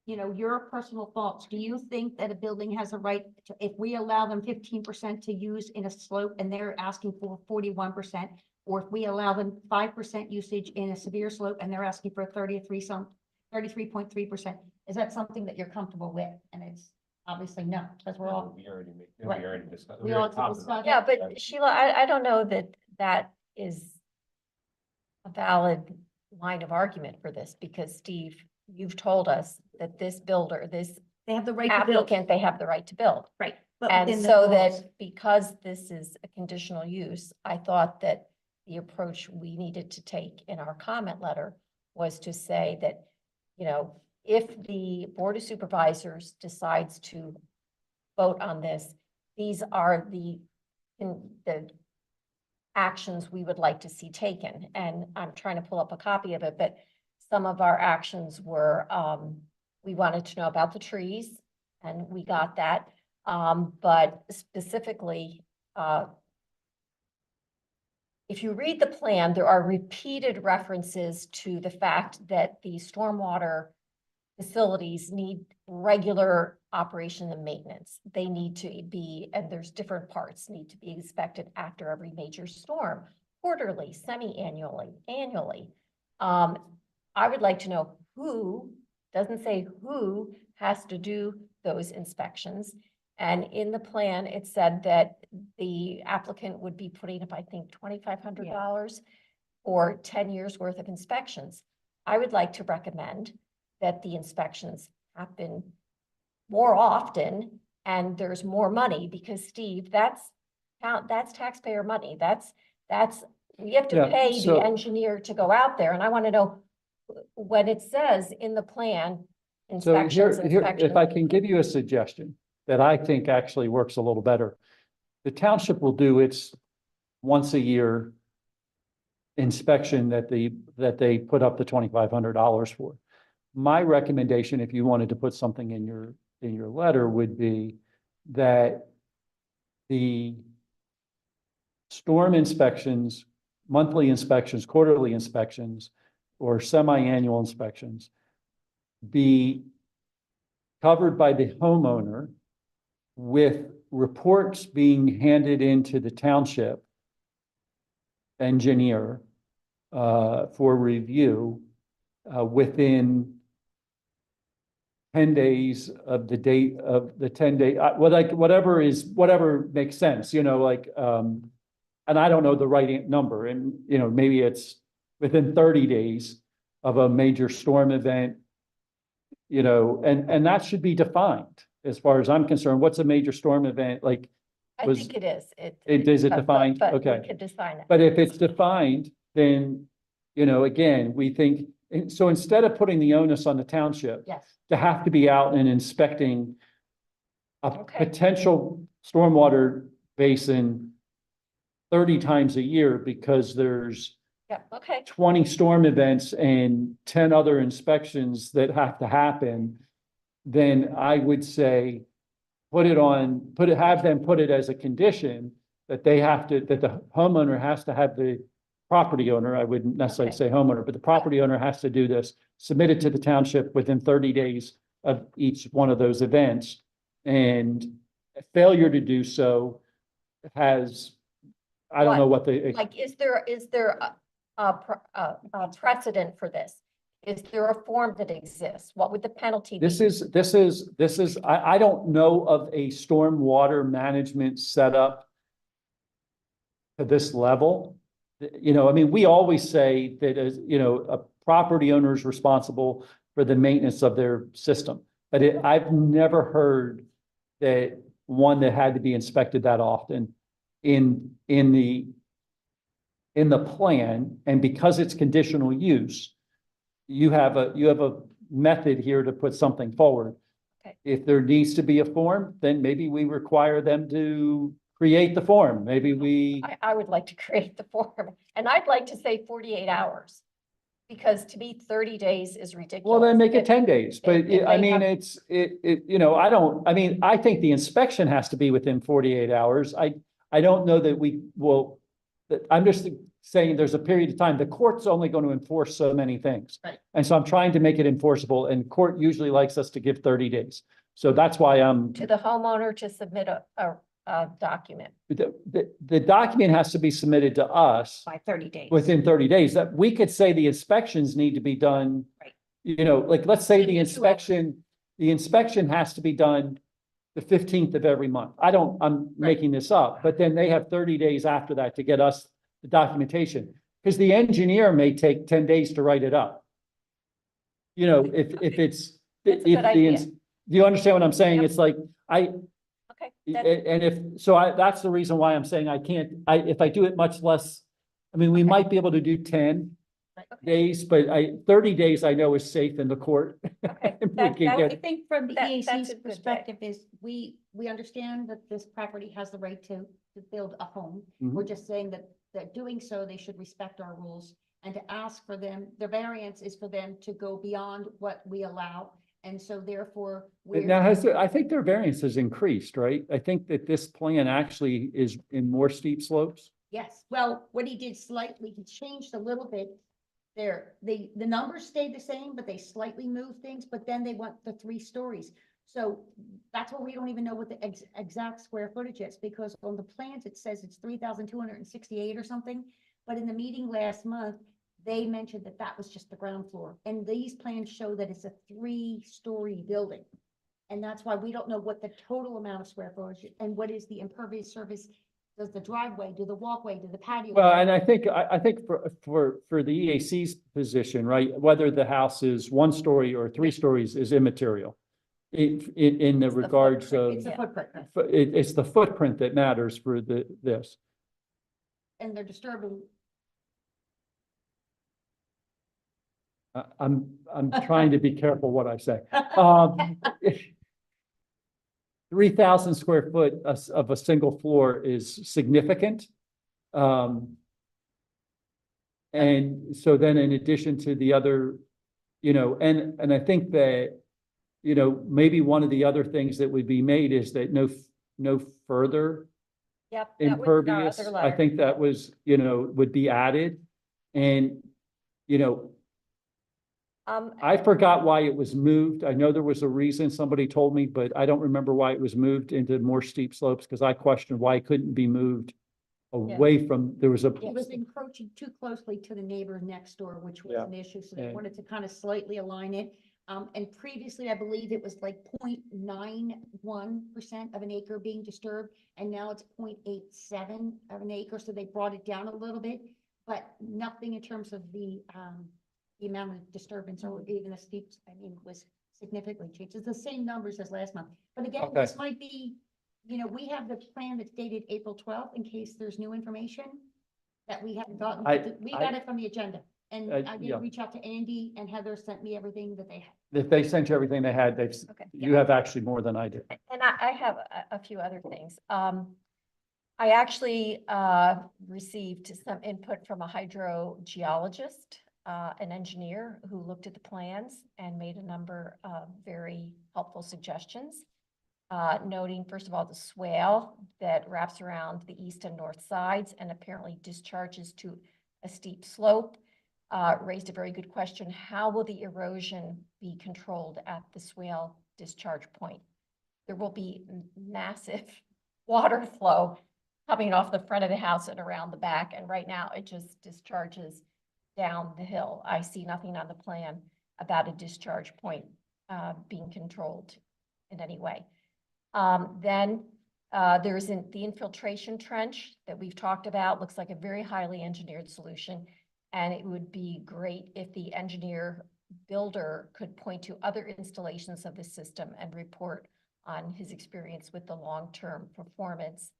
you know, your personal thoughts. Do you think that a building has a right to, if we allow them 15% to use in a slope and they're asking for 41%, or if we allow them 5% usage in a severe slope and they're asking for 33.3%, is that something that you're comfortable with? And it's obviously no, because we're all, We Right. already discussed. we all discussed. Yeah, but Sheila, I don't know that that is a valid line of argument for this, because Steve, you've told us that this builder, this They have the right to build. applicant, they have the right to build. Right. but And within the so laws. that because this is a conditional use, I thought that the approach we needed to take in our comment letter was to say that, you know, if the Board of Supervisors decides to vote on this, these are the actions we would like to see taken. And I'm trying to pull up a copy of it, but some of our actions were, we wanted to know about the trees, and we got that. But specifically, if you read the plan, there are repeated references to the fact that the stormwater facilities need regular operation and maintenance. They need to be, and there's different parts, need to be inspected after every major storm, quarterly, semi-annually, annually. I would like to know who, doesn't say who has to do those inspections. And in the plan, it said that the applicant would be putting up, I think, $2,500 for 10 years worth of inspections. I would like to recommend that the inspections happen more often and there's more money, because Steve, that's taxpayer money. We have to Yeah, pay so- the engineer to go out there, and I want to know when it says in the plan, So inspections, if I can give you a suggestion that I think actually works a little better. The township will do its once a year inspection that they put up the $2,500 for. My recommendation, if you wanted to put something in your letter, would be that the storm inspections, monthly inspections, quarterly inspections, or semi-annual inspections be covered by the homeowner, with reports being handed into the township engineer for review within 10 days of the date of the 10-day, whatever makes sense, like, and I don't know the right number, and, maybe it's within 30 days of a major storm event, and that should be defined as far as I'm concerned. What's a major storm event? Like, I was- think it is. is it but- defined? but we Okay. could define it. But if it's defined, then, again, we think, so instead of putting the onus on the township Yes, to have to be out and inspecting a Okay. potential stormwater basin 30 times a year because there's yeah, okay. 20 storm events and 10 other inspections that have to happen, then I would say have them put it as a condition that that the homeowner has to have the property owner, I wouldn't necessarily Okay. say homeowner, but the property owner has to do this, submit it to the township within 30 days of each one of those events. And a failure to do so has, I don't know what the, Like, is there a precedent for this? Is there a form that exists? What would the penalty be? this is, I don't know of a stormwater management setup to this level. I mean, we always say that as, a property owner is responsible for the maintenance of their system. But I've never heard that one that had to be inspected that often in the plan, and because it's conditional use, you have a method here to put something forward. Okay. If there needs to be a form, then maybe we require them to create the form. Maybe we, I would like to create the form, and I'd like to say 48 hours. Because to me, 30 days is ridiculous. well, then make it 10 days, but if I they mean, have- I think the inspection has to be within 48 hours. I don't know that we will, I'm just saying there's a period of time. The court's only going to enforce so many things. Right. And so I'm trying to make it enforceable, and court usually likes us to give 30 days. So that's why To the homeowner to submit a document. the document has to be submitted to us By 30 days. within 30 days. That we could say the inspections need to be done. Right. Like, let's say the Maybe the inspection has to be done the 15th of every month. I'm making this up, but then they have 30 days after that to get us the documentation. Because the engineer may take 10 days to write it up. If it's, That's a if good idea. do you understand what I'm saying? Yep. It's like, Okay. that's the reason why I'm saying if I do it much less, I mean, we Okay. might be able to do 10 Okay. days, but 30 days I know is safe in the court. Okay. We That- can that get- I think from the That's a EAC's good day. perspective is we understand that this property has the right to build a home. Mhm. We're just saying that doing so, they should respect our rules and to ask for them, the variance is for them to go beyond what we allow. And so therefore, Now I think their variance has increased, right? I think that this plan actually is in more steep slopes. yes, well, what he did slightly, he changed a little bit there. The numbers stayed the same, but they slightly moved things, but then they want the 3 stories. So that's why we don't even know what the exact square footage is, because on the plans, it says it's 3,268 or something. But in the meeting last month, they mentioned that that was just the ground floor. And these plans show that it's a 3-story building. And that's why we don't know what the total amount of square footage and what is the impervious surface. Does the driveway, do the walkway, do the patio? Well, and I think for the EAC's position, right, whether the house is 1 story or 3 stories is immaterial. In the the regards footprint. of, It's a Yeah. footprint, it's the footprint that matters for this. and they're disturbing. I'm trying to be careful what I say. 3,000 square foot of a single floor is significant. And so then in addition to the other, and I think that, maybe one of the other things that would be made is that no further Yep. that was in our impervious, other I letter. think that was, would be added. And, I forgot why it was moved. I know there was a reason, somebody told me, but I don't remember why it was moved into more steep slopes, because I questioned why it couldn't be moved away from, there was a, It was encroaching too closely to the neighbor next door, which was Yeah. an issue, so they Yeah. wanted to kind of slightly align it. And previously, I believe it was like 0.91% of an acre being disturbed, and now it's 0.87 of an acre, so they brought it down a little bit, but nothing in terms of the amount of disturbance or even the steep, I mean, was significantly changed. It's the same numbers as last month. But again, Okay. this might be, we have the plan that's dated April 12th in case there's new information that we haven't gotten. We got it from the agenda. And I yeah. did reach out to Andy, and Heather sent me everything that they had. If they sent you everything they had, Okay. you have actually more than I did. And I have a few other things. I actually received some input from a hydrogeologist, an engineer who looked at the plans and made a number of very helpful suggestions. Noting, first of all, the swale that wraps around the east and north sides and apparently discharges to a steep slope. Raised a very good question. How will the erosion be controlled at the swale discharge point? There will be massive water flow coming off the front of the house and around the back. And right now it just discharges down the hill. I see nothing on the plan about a discharge point being controlled in any way. Then there's the infiltration trench that we've talked about. Looks like a very highly engineered solution. And it would be great if the engineer builder could point to other installations of the system and report on his experience with the long-term performance.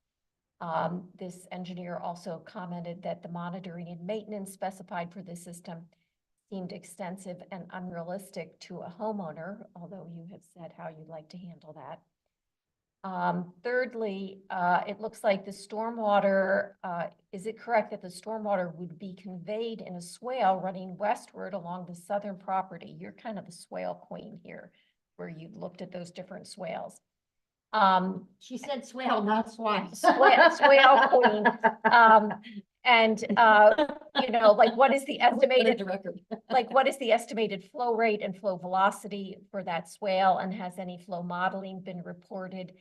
This engineer also commented that the monitoring and maintenance specified for the system seemed extensive and unrealistic to a homeowner, although you have said how you'd like to handle that. Thirdly, it looks like the stormwater, is it correct that the stormwater would be conveyed in a swale running westward along the southern property? You're kind of the swale queen here, where you've looked at those different swales. She said swale, not swine. Swale queen. Like what is the estimated record? like what is the estimated flow rate and flow velocity for that swale, and has any flow modeling been reported?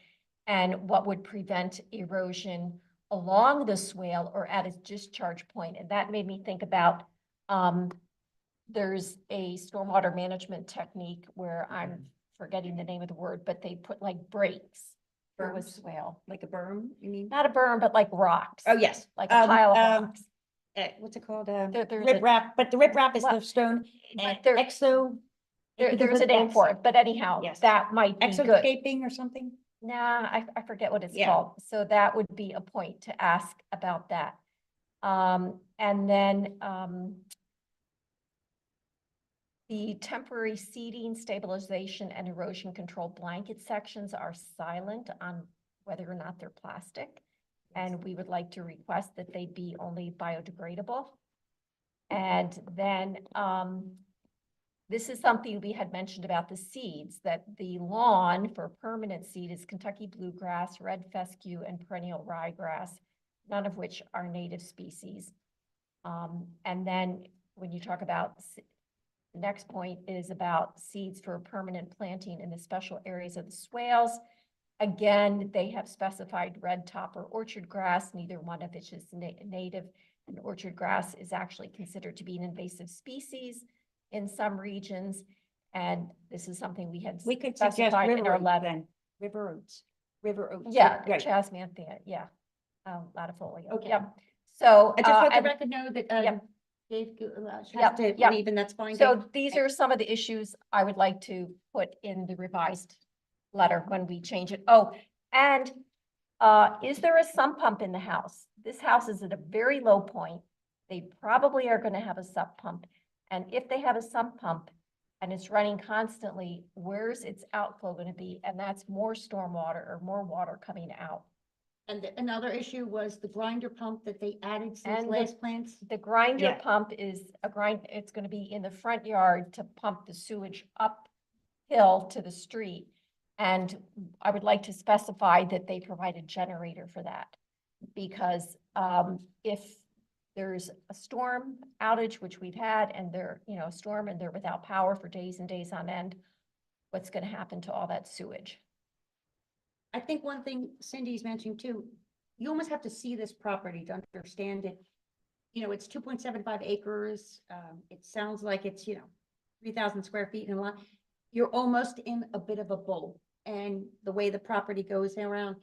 And what would prevent erosion along the swale or at its discharge point? And that made me think about, there's a stormwater management technique where I'm forgetting the name of the word, but they put like breaks through a Berms? swale. Like a berm, you mean? Not a berm, but like rocks. Oh, yes. Like a pile of rocks. What's it called? There's Rip a- wrap, but the rip wrap is Well, the stone. but And there- exo. because There's a of name X. for it, but anyhow, Yes. that might be good. Exoscaping or something? Nah, I forget what it's Yeah. called. So that would be a point to ask about that. And then, the temporary seeding, stabilization, and erosion control blanket sections are silent on whether or not they're plastic. And we would like to request that they be only biodegradable. And then, this is something we had mentioned about the seeds, that the lawn for permanent seed is Kentucky bluegrass, red fescue, and perennial ryegrass, none of which are native species. And then when you talk about, the next point is about seeds for permanent planting in the special areas of the swales. Again, they have specified red top or orchard grass, neither one of which is native, and orchard grass is actually considered to be an invasive species in some regions, and this is something we had We could suggest specified in river our oats letter. then. River oats. River oats. Yeah, Right. Chasmanthia, yeah. Latifolia, Okay. yep. So, I just let the and- record know that, Yep. Dave, she Yep, has to yep. leave, and that's fine. so Dave. these are some of the issues I would like to put in the revised letter when we change it. Oh, and is there a sump pump in the house? This house is at a very low point. They probably are going to have a sump pump. And if they have a sump pump and it's running constantly, where's its outflow going to be? And that's more stormwater or more water coming out. And another issue was the grinder pump that they added since And the- last plants. The grinder Yeah. pump is it's going to be in the front yard to pump the sewage uphill to the street. And I would like to specify that they provide a generator for that. Because if there's a storm outage, which we've had, and a storm and they're without power for days and days on end, what's going to happen to all that sewage? I think one thing Cindy's mentioning too, you almost have to see this property to understand it. It's 2.75 acres. It sounds like it's, 3,000 square feet and a lot. you're almost in a bit of a bowl, and the way the property goes around.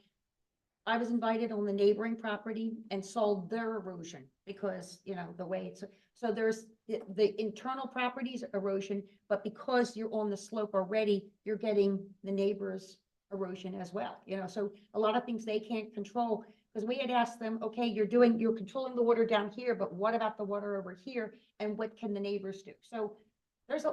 I was invited on the neighboring property and sold their erosion because, you know, the way it's, so there's the internal properties erosion, but because you're on the slope already, you're getting the neighbor's erosion as well, you know, so a lot of things they can't control. Because we had asked them, okay, you're controlling the water down here, but what about the water over here? And what can the neighbors do? So there's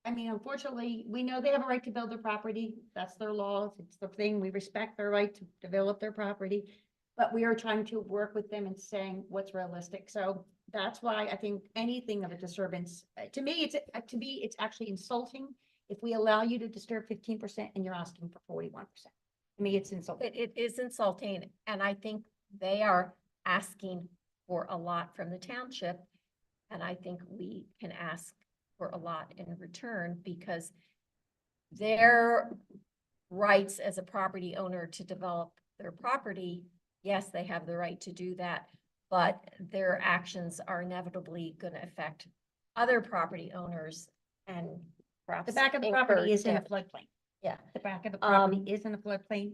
I mean, unfortunately, we know they have a right to build their property. That's their law. It's the thing. We respect their right to develop their property. But we are trying to work with them and saying what's realistic. So that's why I think anything of a disturbance, to me, it's actually insulting if we allow you to disturb 15% and you're asking for 41%. To me, it's insulting. It is insulting, and I think they are asking for a lot from the township. And I think we can ask for a lot in return because their rights as a property owner to develop their property, yes, they have the right to do that, but their actions are inevitably going to affect other property owners and perhaps The back of the property is in a encourage floodplain. Yeah. The back of the property is in a floodplain.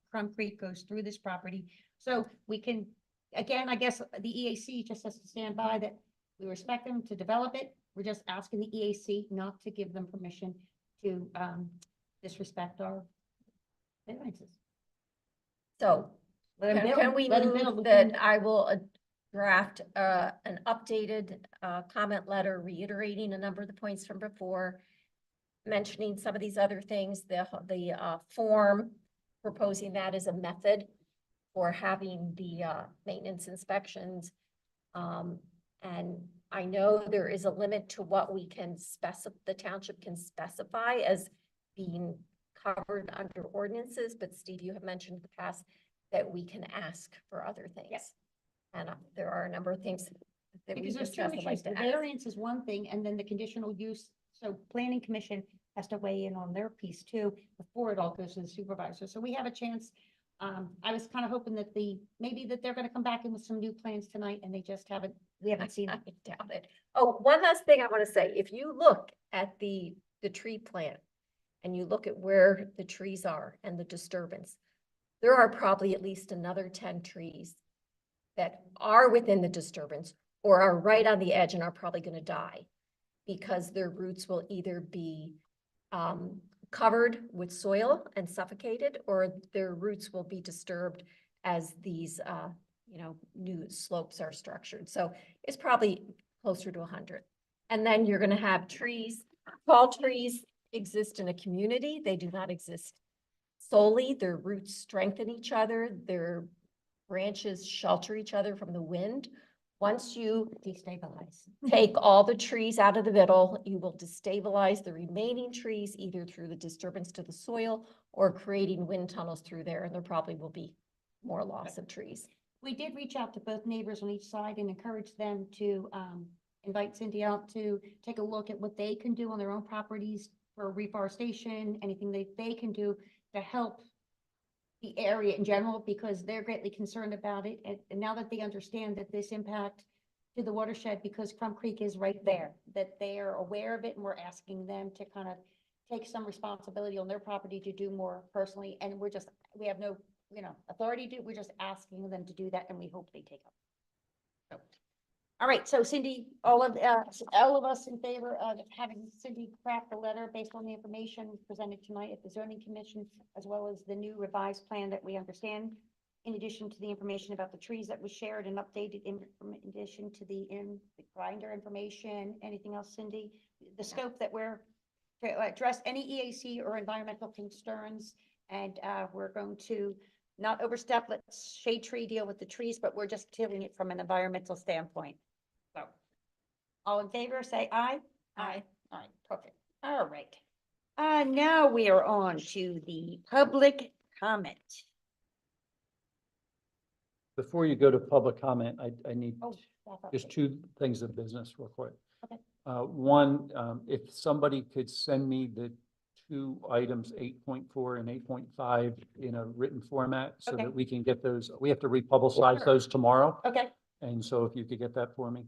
Crumb Creek goes through this property. So we can, again, I guess the EAC just has to stand by that we respect them to develop it. We're just asking the EAC not to give them permission to disrespect our variances. So Let them can build, we let them build. move We that can- I will draft an updated comment letter reiterating a number of the points from before, mentioning some of these other things, the form, proposing that as a method for having the maintenance inspections. And I know there is a limit to what we can the township can specify as being covered under ordinances, but Steve, you have mentioned in the past that we can ask for other things. Yes. And there are a number of things that we Because there's two discussed. I'd like issues. to The ask. variance is one thing, and then the conditional use. So planning commission has to weigh in on their piece too, before it all goes to the supervisor. So we have a chance. I was kind of hoping that maybe that they're gonna come back in with some new plans tonight, and they just we haven't seen I it. doubt it. Oh, one last thing I want to say, if you look at the tree plant and you look at where the trees are and the disturbance, there are probably at least another 10 trees that are within the disturbance or are right on the edge and are probably going to die because their roots will either be covered with soil and suffocated, or their roots will be disturbed as these new slopes are structured. So it's probably closer to 100. And then you're going to have trees. Tall trees exist in a community. They do not exist solely. Their roots strengthen each other. Their branches shelter each other from the wind. Once you Destabilize. take all the trees out of the middle, you will destabilize the remaining trees either through the disturbance to the soil or creating wind tunnels through there. And there probably will be more loss of trees. We did reach out to both neighbors on each side and encourage them to invite Cindy out to take a look at what they can do on their own properties for reforestation, anything that they can do to help the area in general, because they're greatly concerned about it. And now that they understand that this impact to the watershed, because Crumb Creek is right there, that they are aware of it, and we're asking them to kind of take some responsibility on their property to do more personally. And we have no, authority to, we're just asking them to do that, and we hope they take up. So, all right, so Cindy, all of us in favor of having Cindy craft the letter based on the information presented tonight at the zoning commission, as well as the new revised plan that we understand, in addition to the information about the trees that was shared and updated, in addition to the grinder information. Anything else, Cindy? The scope that we're to address any EAC or environmental concerns, and we're going to not overstep. Let's shade tree deal with the trees, but we're just dealing it from an environmental standpoint. So, all in favor, say aye. Aye. All right, perfect. All right. Now we are on to the public comment. Before you go to public comment, I need Oh, that's just okay. two things of business real quick. Okay. One, if somebody could send me the two items, 8.4 and 8.5 in a written format so Okay. that we can get those, we have to republicize Sure. those tomorrow. Okay, And so if you could get that for me.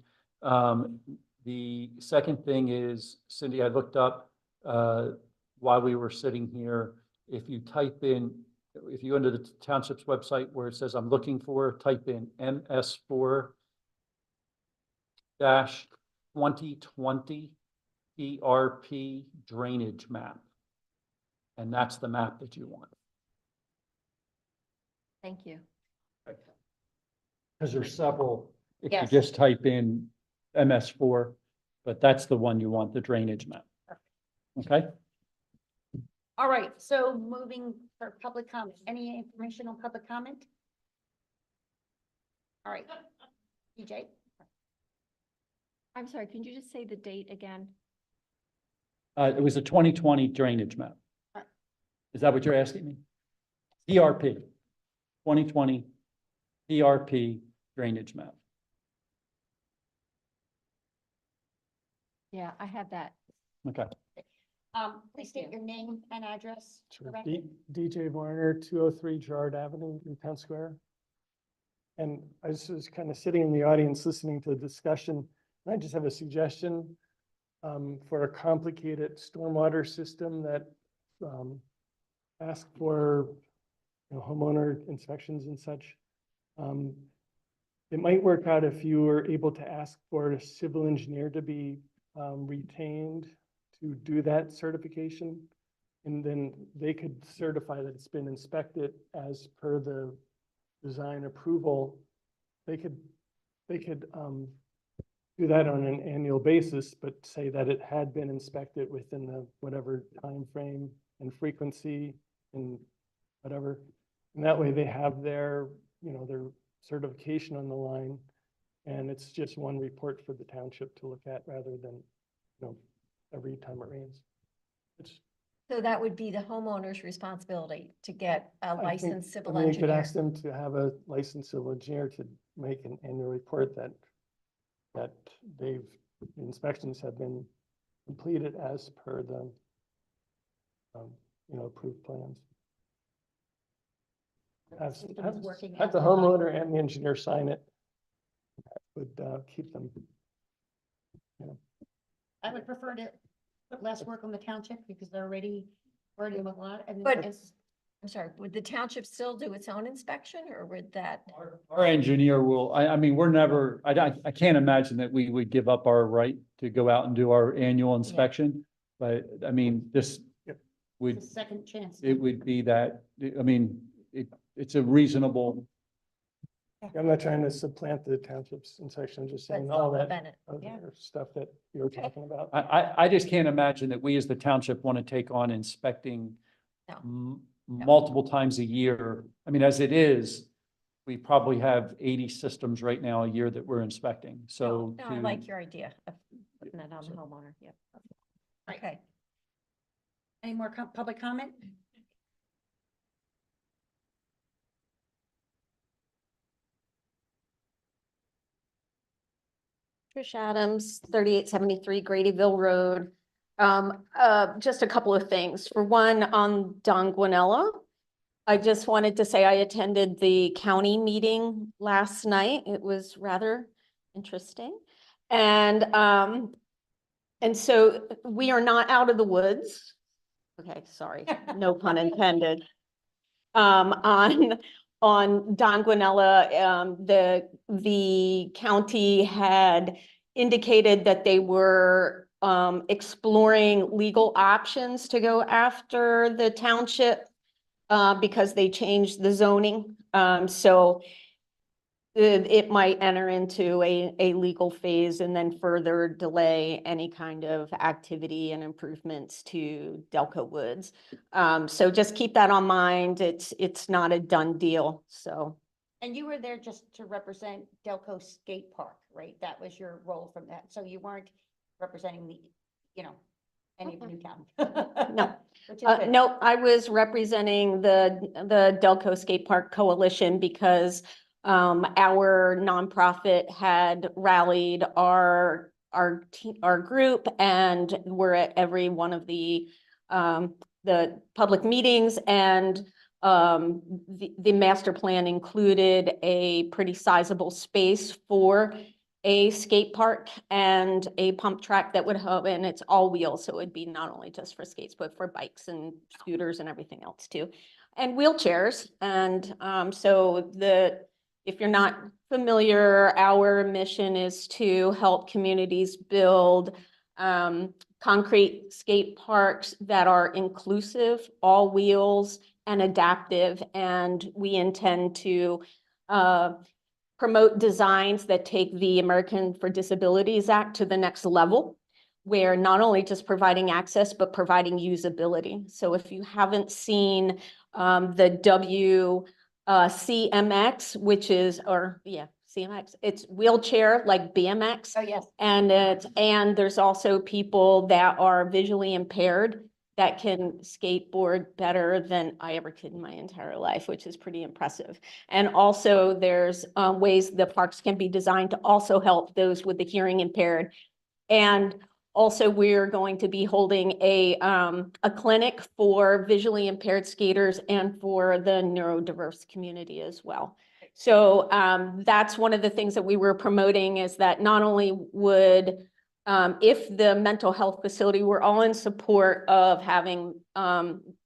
The second thing is, Cindy, I looked up, while we were sitting here, if you type in, if you go into the township's website where it says, I'm looking for, type in MS4-2020 ERP drainage map. And that's the map that you want. Thank you. Because there's several, if you Yes. just type in MS4, but that's the one you want, the drainage map. Okay? All right, so moving for public comment, any information on public comment? All right, DJ, I'm sorry, can you just say the date again? It was a 2020 drainage map. Right. Is that what you're asking me? ERP, 2020 ERP drainage map. Yeah, I have that. Okay. please state your name and address. for the Sure. record. DJ Varner, 203 Gerard Avenue, Newtown Square. And I was just kind of sitting in the audience listening to the discussion. And I just have a suggestion for a complicated stormwater system that ask for homeowner inspections and such. It might work out if you were able to ask for a civil engineer to be retained to do that certification. And then they could certify that it's been inspected as per the design approval. They could do that on an annual basis, but say that it had been inspected within the whatever time frame and frequency and whatever. And that way they have their, their certification on the line. And it's just one report for the township to look at rather than, every time it rains. It's, So that would be the homeowner's responsibility to get a I think- licensed civil I mean, you could engineer. ask them to have a licensed civil engineer to make an annual report that inspections have been completed as per the, approved plans. Have Somebody's working have out the the line. homeowner and the engineer sign it. That would keep them. I would prefer to put less work on the township because they're already doing a lot. And But- it's- I'm sorry, would the township still do its own inspection or would that? Our engineer will, I mean, we're never, I can't imagine that we would give up our right to go out and do our annual inspection. But I mean, this Yep. it's would, a second chance. it would be that, I mean, it's a reasonable, I'm not trying to supplant the township's inspection, I'm just saying all that Bennett. Yeah. other stuff that you were talking about. I just can't imagine that we as the township want to take on inspecting No. multiple times a year. I mean, as it is, we probably have 80 systems right now a year that we're inspecting, so. No, I to- like your idea of putting that on the homeowner, yep. Right. Okay, Any more public comment? Trish Adams, 3873 Gradyville Road. Just a couple of things. For one, on Don Guanella, I just wanted to say I attended the county meeting last night. It was rather interesting. And so we are not out of the woods. Okay, sorry, no pun intended. On Don Guanella, the county had indicated that they were exploring legal options to go after the township because they changed the zoning. So it might enter into a legal phase and then further delay any kind of activity and improvements to Delco Woods. So just keep that on mind. It's not a done deal, so. And you were there just to represent Delco Skate Park, right? That was your role from that. So you weren't representing any of Newtown. No. Which is good. No, I was representing the Delco Skate Park Coalition because our nonprofit had rallied our group and we're at every one of the public meetings, and the master plan included a pretty sizable space for a skate park and a pump track that would have, and it's all wheels, so it'd be not only just for skates, but for bikes and scooters and everything else too. And wheelchairs, and if you're not familiar, our mission is to help communities build concrete skate parks that are inclusive, all wheels, and adaptive, and we intend to promote designs that take the American for Disabilities Act to the next level, where not only just providing access, but providing usability. So if you haven't seen the CMX, which is, CMX, it's wheelchair like BMX. Oh, yes. And there's also people that are visually impaired that can skateboard better than I ever could in my entire life, which is pretty impressive. And also there's ways the parks can be designed to also help those with the hearing impaired. And also we're going to be holding a clinic for visually impaired skaters and for the neurodiverse community as well. So that's one of the things that we were promoting, is that not only would if the mental health facility, we're all in support of having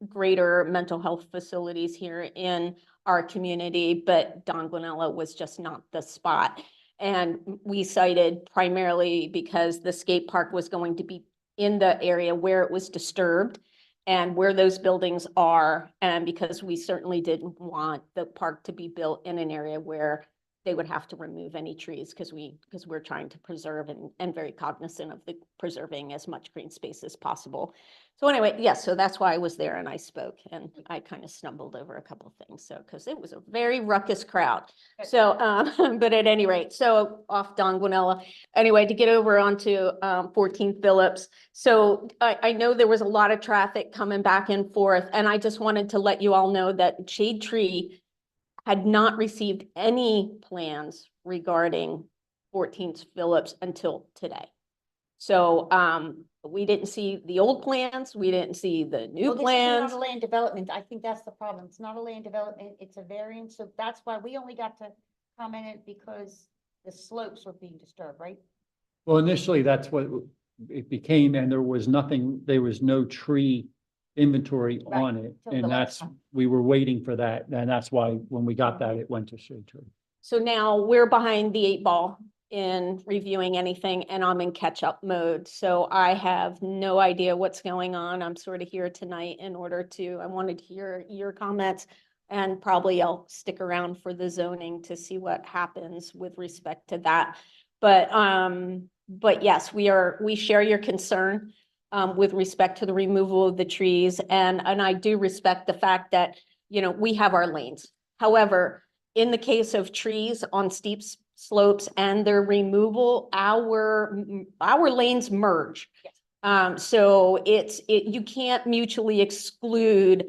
greater mental health facilities here in our community, but Don Guanella was just not the spot. And we cited primarily because the skate park was going to be in the area where it was disturbed and where those buildings are, and because we certainly didn't want the park to be built in an area where they would have to remove any trees, because we're trying to preserve and very cognizant of the preserving as much green space as possible. So anyway, yes, so that's why I was there and I spoke, and I kind of stumbled over a couple of things. So, because it was a very ruckus crowd. So, but at any rate, so off Don Guanella. Anyway, to get over onto 14 Phillips. So I know there was a lot of traffic coming back and forth, and I just wanted to let you all know that Shade Tree had not received any plans regarding 14th Phillips until today. So we didn't see the old plans, we didn't see the new Well, this is plans. not a land development. I think that's the problem. It's not a land development, it's a variance. So that's why we only got to comment it, because the slopes were being disturbed, right? Well, initially, that's what it became, and there was no tree inventory Right, on it. till the And last that's, time. we were waiting for that. And that's why when we got that, it went to Shade Tree. So now we're behind the 8 ball in reviewing anything, and I'm in catch-up mode. So I have no idea what's going on. I'm sort of here tonight in order to, I wanted to hear your comments, and probably I'll stick around for the zoning to see what happens with respect to that. But yes, we share your concern with respect to the removal of the trees. And I do respect the fact that, you know, we have our lanes. However, in the case of trees on steep slopes and their removal, our lanes merge. So you can't mutually exclude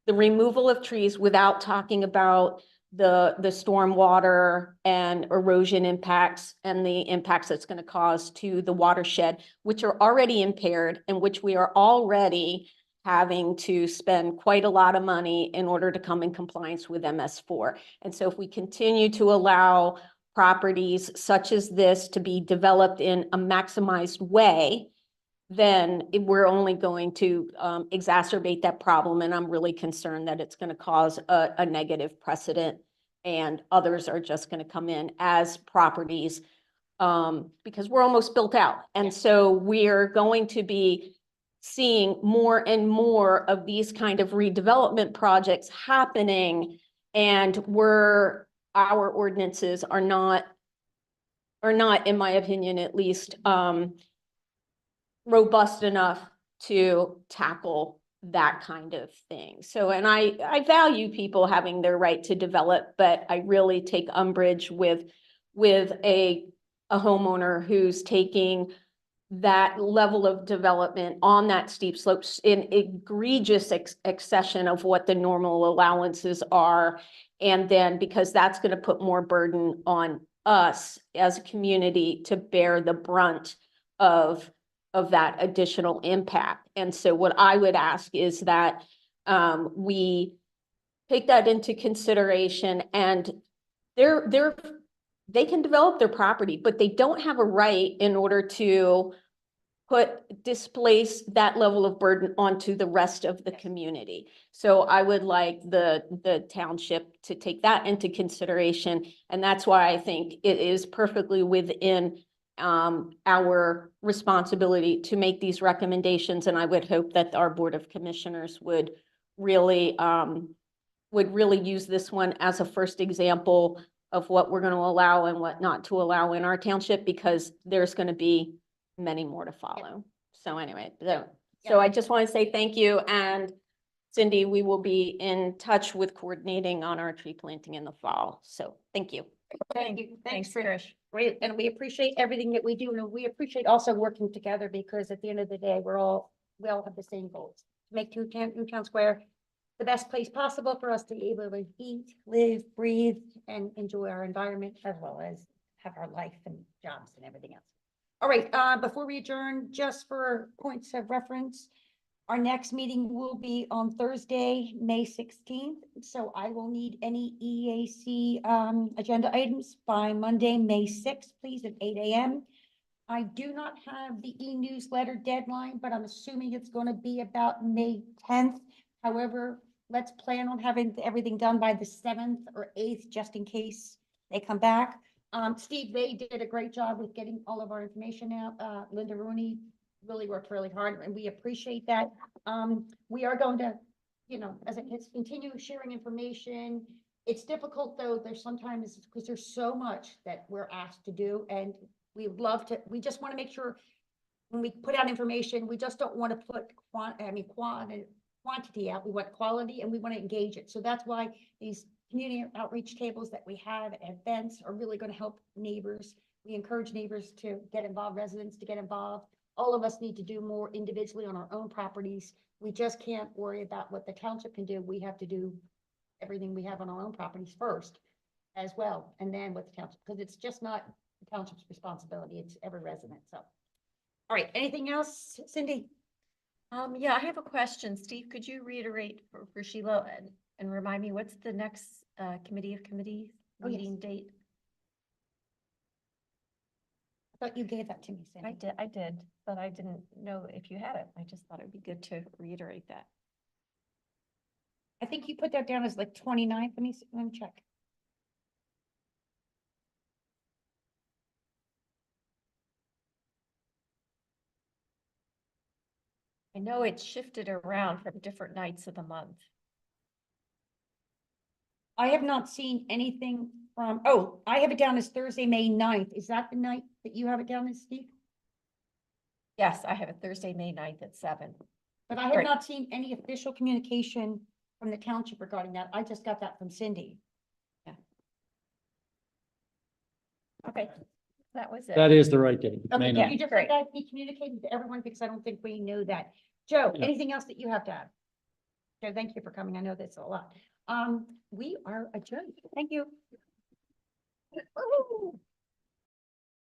the removal of trees without talking about the stormwater and erosion impacts and the impacts that's going to cause to the watershed, which are already impaired and which we are already having to spend quite a lot of money in order to come in compliance with MS4. And so if we continue to allow properties such as this to be developed in a maximized way, then we're only going to exacerbate that problem. And I'm really concerned that it's going to cause a negative precedent, and others are just going to come in as properties because we're almost built out. And so we're going to be seeing more and more of these kind of redevelopment projects happening, and our ordinances are not, in my opinion, at least, robust enough to tackle that kind of thing. So, and I value people having their right to develop, but I really take umbrage with a homeowner who's taking that level of development on that steep slopes in egregious excession of what the normal allowances are. And then because that's going to put more burden on us as a community to bear the brunt of that additional impact. And so what I would ask is that we take that into consideration, and there they can develop their property, but they don't have a right in order to displace that level of burden onto the rest of the community. So I would like the township to take that into consideration. And that's why I think it is perfectly within our responsibility to make these recommendations. And I would hope that our Board of Commissioners would really use this one as a first example of what we're going to allow and what not to allow in our township, because there's going to be many more to follow. So anyway, so I just want to say thank you. And Cindy, we will be in touch with coordinating on our tree planting in the fall. So thank you. Thank you. Thanks, Trish. Trish. Great. And we appreciate everything that we do. And we appreciate also working together, because at the end of the day, we all have the same goals. To make Newtown Square the best place possible for us to be able to eat, live, breathe, and enjoy our environment, as well as have our life and jobs and everything else. All right, before we adjourn, just for points of reference, our next meeting will be on Thursday, May 16th. So I will need any EAC agenda items by Monday, May 6th, please, at 8 a.m. I do not have the e-newsletter deadline, but I'm assuming it's going to be about May 10th. However, let's plan on having everything done by the 7th or 8th, just in case they come back. Steve, they did a great job with getting all of our information out. Linda Rooney really worked really hard, and we appreciate that. We are going to, as it gets, continue sharing information. It's difficult, though. There's sometimes, because there's so much that we're asked to do, and we would love to, we just want to make sure when we put out information, we just don't want to put quantity out. We want quality, and we want to engage it. So that's why these community outreach tables that we have at events are really going to help neighbors. We encourage neighbors to get involved, residents to get involved. All of us need to do more individually on our own properties. We just can't worry about what the township can do. We have to do everything we have on our own properties first as well, and then with the township, because it's just not the township's responsibility. It's every resident. So, all right, anything else, Cindy? Yeah, I have a question. Steve, could you reiterate for Sheila and remind me, what's the next committee of committees meeting date? I thought you gave that to me, Cindy. I did, but I didn't know if you had it. I just thought it'd be good to reiterate that. I think you put that down as like 29th. Let me check. I know it's shifted around from different nights of the month. I have not seen anything from, I have it down as Thursday, May 9th. Is that the night that you have it down as, Steve? Yes, I have it Thursday, May 9th at 7. But I have Right. not seen any official communication from the township regarding that. I just got that from Cindy. Okay, that was it. That is the right date. Okay, May can 9th. you just Great. let that be communicated to everyone, because I don't think we know that. Joe, Yeah. anything else that you have to add? Joe, thank you for coming. I know that's a lot. We are adjourned. Thank you.